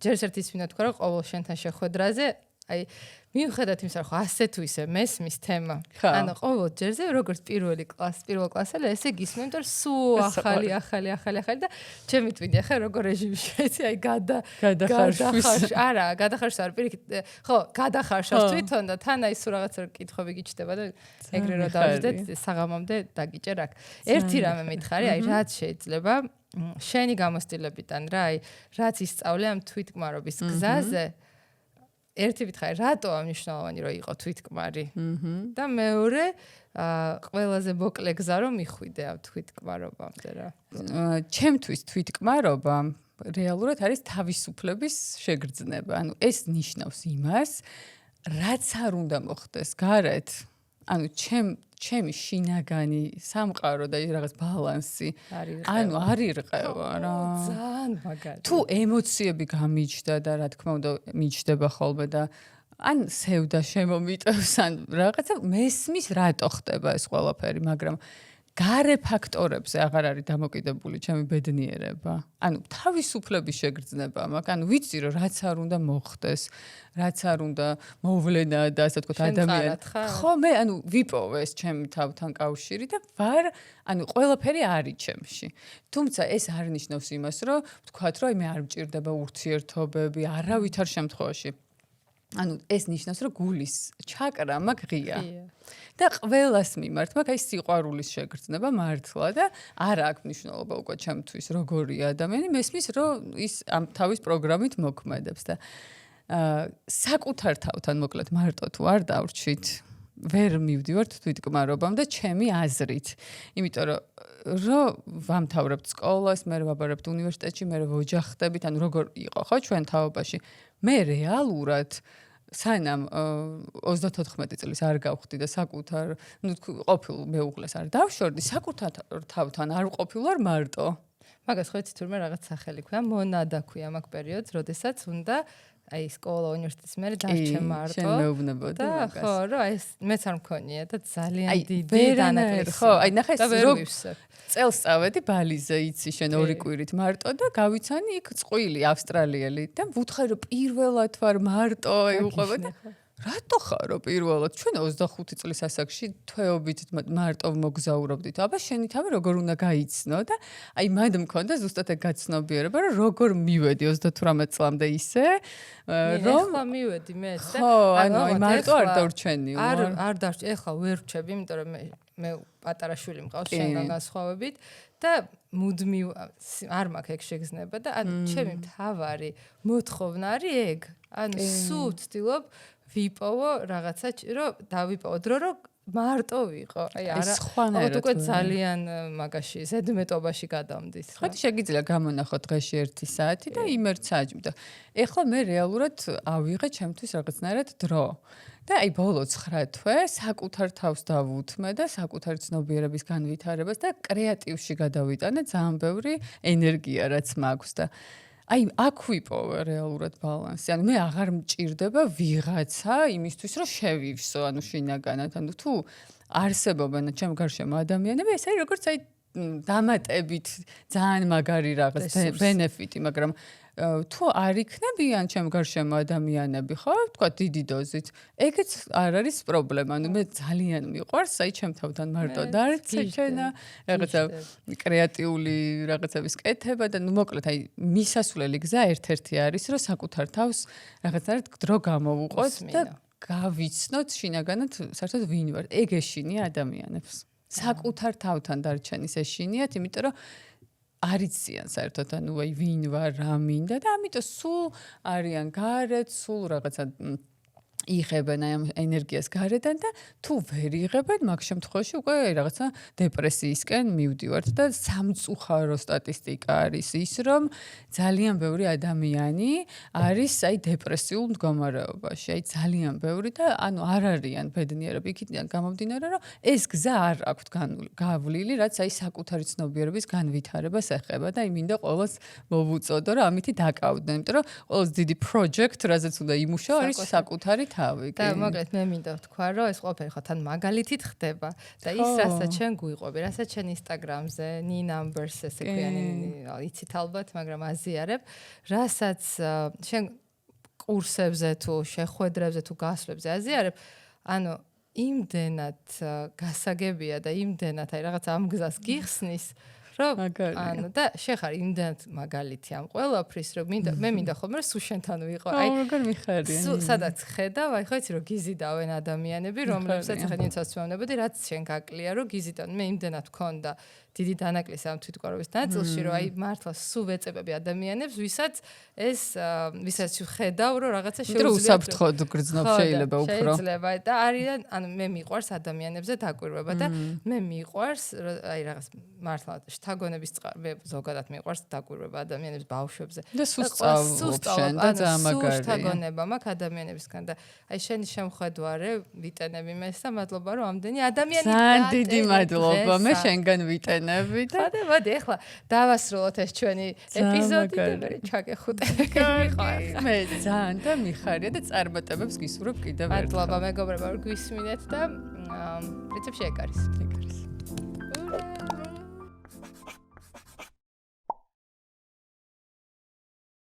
ჯერ ერთ ის მინდა თქვა რომ ყოველ შენთან შეხვედრაზე აი მიუხედავად იმისა, რომ ასე თუ ისე მესმის თემა. ხო. ანუ ყოველ ჯერზე როგორც პირველ კლასელი ესე გისმენ, იმიტომ რომ სულ ახალი და ჩემი twin-ი ახლა როგორ რეჟიმში შეიცი, აი გადახარშვის. არა, გადახარშვის არ პირიქით. ხო, გადახარშავს თვითონ და თან აი სულ რაღაცა კითხვები გიჩნდება და ეგრე რომ დავждეთ საღამომდე დაგიჭერ აქ. ერთი რამე მითხარი, აი რაც შეიძლება შენი გამოცდილებიდან რა, აი რაც ისწავლე ამ თვითკმარობის გზაზე ერთი ვითხარი, რატოა მნიშვნელოვანი რომ იყო თვითკმარი? და მეორე, ყველაზე მოკლე გზა რომ მიხვიდე ამ თვითკმარობამდე რა. ჩემთვის თვითკმარობა რეალურად არის თავისუფლების შეგრძნება. ანუ ეს ნიშნავს იმას, რაც არ უნდა მოხდეს გარეთ. ანუ ჩემი შინაგანი სამყარო და რაღაც ბალანსი ანუ არ ირყევა რა. ძალიან მაგარი. თუ ემოციები გამიჯდა და რა თქმა უნდა მიჯდება ხოლმე და ან სევდა შემომიტევს ან რაღაცა მესმის რატო ხდება ეს ყველაფერი, მაგრამ გარე ფაქტორებზე აღარ არის დამოკიდებული ჩემი ბედნიერება. ანუ თავისუფლების შეგრძნება მაქვს. ანუ ვიცი რომ რაც არ უნდა მოხდეს, რაც არ უნდა მოვლენა და ასე ვთქვათ ადამიანი. ხო, მე ანუ ვიპოვე ეს ჩემი თავთან კავშირი და ვარ, ანუ ყველაფერი არის ჩემში. თუმცა ეს არ ნიშნავს იმას, რომ ვთქვათ, რომ მე არ მჭირდება ურთიერთობები, არავითარ შემთხვევაში. ანუ ეს ნიშნავს, რომ გულის ჩაკრა მაქვს ღია. და ყველას მიმართ მაქვს აი სიყვარულის შეგრძნება მართლა და არ აქვს მნიშვნელობა უკვე ჩემთვის როგორია ადამიანი, მესმის რომ ის ამ თავის პროგრამით მოქმედებს და საკუთარ თავთან მოკლედ მარტო თუ არ დავრჩით, ვერ მივდივართ თვითკმარობამ და ჩემი აზრით. იმიტომ რომ ვამთავრებთ სკოლას, მე ვაბარებთ უნივერსიტეტში, მე ვოჯახდებით, ანუ როგორ იყო ხო ჩვენ თაობაში. მე რეალურად სანამ 34 წლის არ გავხდი და საკუთარ ყოფილ მეუღლეს არ დავშორდი, საკუთარ თავთან არ ყოფილვარ მარტო. მაგას ხო იცით თურმე რაღაც სახელი ქვია, მონადა ქვია მაგ პერიოდს, როდესაც უნდა აი სკოლა უნივერსიტეტის მერე დარჩე მარტო. შენ მეუბნებოდი მაგას. ხო, რა ეს მეც არ მქონია და ძალიან დიდი დანაკლისი. ხო, აი ნახე ეს წელს წავედი ბალიზე, იცი შენ ორი კვირით მარტო და გავიცანი იქ წყვილი ავსტრალიელი და ვუთხარი რომ პირველად ვარ მარტო, აი უყვება და რატო ხარო პირველად? ჩვენ 25 წლის ასაკში თვეობით მარტო მოგზაურობდით. აბა შენი თავი როგორ უნდა გაიცნო და აი მანდ მქონდა ზუსტად ეგ გაცნობიერება, რომ როგორ მივედი 38 წლამდე ისე, რომ ახლა მივედი მე და ხო, ანუ აი მარტო არ დავრჩენი. არ დავრჩი, ახლა ვერ ვრჩები, იმიტომ რომ მე პატარა შვილი მყავს შენგან განსხვავებით და მუდმივ არ მაქვს ეგ შეგრძნება და ანუ ჩემი მთავარი მოთხოვნა არის ეგ. ანუ სულ ვცდილობ ვიპოვო რაღაცა რომ დავიპოვო დრო რომ მარტო ვიყო. აი არა უკვე ძალიან მაგაში ზედმეტობაში გადავდით. ხოდი შეგიძლია გამონახო დღეში 1 საათი და იმერც საჯმ და ეხლა მე რეალურად ავიღე ჩემთვის რაღაცნაირად დრო. და აი ბოლო 9 თვე საკუთარ თავს დავუთმე და საკუთარი ცნობიერების განვითარებას და კრეატივში გადავიტანე ძალიან ბევრი ენერგია რაც მაქვს და აი აქ ვიპოვე რეალურად ბალანსი. ანუ მე აღარ მჭირდება ვიღაცა იმისთვის რომ შევივსო, ანუ შინაგანად. ანუ თუ არსებობენ ჩემ გარშემო ადამიანები, ეს არის როგორც აი დამატებით ძალიან მაგარი რაღაც ბენეფიტი, მაგრამ თუ არ იქნებიან ჩემ გარშემო ადამიანები, ხო, თქვა დიდი დოზით, ეგეც არ არის პრობლემა. ანუ მე ძალიან მიყვარს, აი ჩემ თავთან მარტო დარჩენა, რაღაცა კრეატიული რაღაცების კეთება და ნუ მოკლედ აი მისასვლელი გზა ერთ-ერთი არის, რომ საკუთარ თავს რაღაცნაირად დრო გამოვუყოთ და გავიცნოთ შინაგანად საერთოდ ვინ ვარ. ეგ ეშინია ადამიანებს. საკუთარ თავთან დარჩენის ეშინიათ, იმიტომ რომ არიციან საერთოდ ანუ აი ვინ ვარ, რა მინდა და ამიტომ სულ არიან გარეთ, სულ რაღაცა იღებენ აი ამ ენერგიას გარედან და თუ ვერ იღებენ, მაგ შემთხვევაში უკვე რაღაცა დეპრესიისკენ მივდივართ და სამწუხარო სტატისტიკა არის ის, რომ ძალიან ბევრი ადამიანი არის აი დეპრესიულ მდგომარეობაში, აი ძალიან ბევრი და ანუ არ არიან ბედნიერები, იქიდან გამომდინარე, რომ ეს გზა არ აქვთ გავლილი, რაც აი საკუთარი ცნობიერების განვითარებას ეხება და აი მინდა ყოველს მოვუწოდო, რომ ამითი დაკავდნენ, იმიტომ რომ ყოველს დიდი project, რაზეც უნდა იმუშაო, არის საკუთარი თავი. და მოკლედ მე მინდა ვთქვა, რომ ეს ყველაფერი ხო თან მაგალითით ხდება და ის რასაც შენ გვიყვები, რასაც შენ Instagram-ზე, numbers ესე ქვიანი, იცით ალბათ, მაგრამ აზიარებ, რასაც შენ კურსებზე თუ შეხვედრებზე თუ გასვლებზე აზიარებ, ანუ იმდენად გასაგებია და იმდენად აი რაღაც ამ გზას გიხსნის, რომ ანუ და შეხარ იმდენად მაგალითი ამ ყველაფრის, რომ მე მინდა ხოლმე რომ სულ შენთან ვიყო. აი როგორ მიხარია. სადაც ხედავ, აი ხო იცი რომ გიზიდავენ ადამიანები, რომლებსაც ახლა ნიცას ვამნებოდი, რაც შენ გაკლია, რომ გიზიდავენ. მე იმდენად ვქონდა დიდი დანაკლისი ამ თვითმკვლელობის ნაწილში, რომ აი მართლა სულ ვეწებები ადამიანებს, ვისაც ხედავ, რომ რაღაცა შეუძლია. რომ უსაფრთხოდ გრძნობ შეიძლება უფრო. შეიძლება და არიან, ანუ მე მიყვარს ადამიანებზე დაკვირვება და მე მიყვარს აი რაღაც მართლა შთაგონების მე ზოგადად მიყვარს დაკვირვება ადამიანებს ბავშვებზე. და სულ სწავლობ შენ და ძალიან მაგარია. შთაგონება მაქვს ადამიანებისგან და აი შენი შემხედვარე ვიტენები მეს და მადლობა რომ ამდენი ადამიანი ძალიან დიდი მადლობა მე შენგან ვიტენები და მოდი ახლა დავასრულოთ ეს ჩვენი ეპიზოდი და მე ჩაგეხუტები მე ძალიან და მიხარია და წარმატებებს გისურვებ კიდევ ერთხელ. მადლობა მეგობრებო, რომ გვისმინეთ და პრინციპში ეგ არის.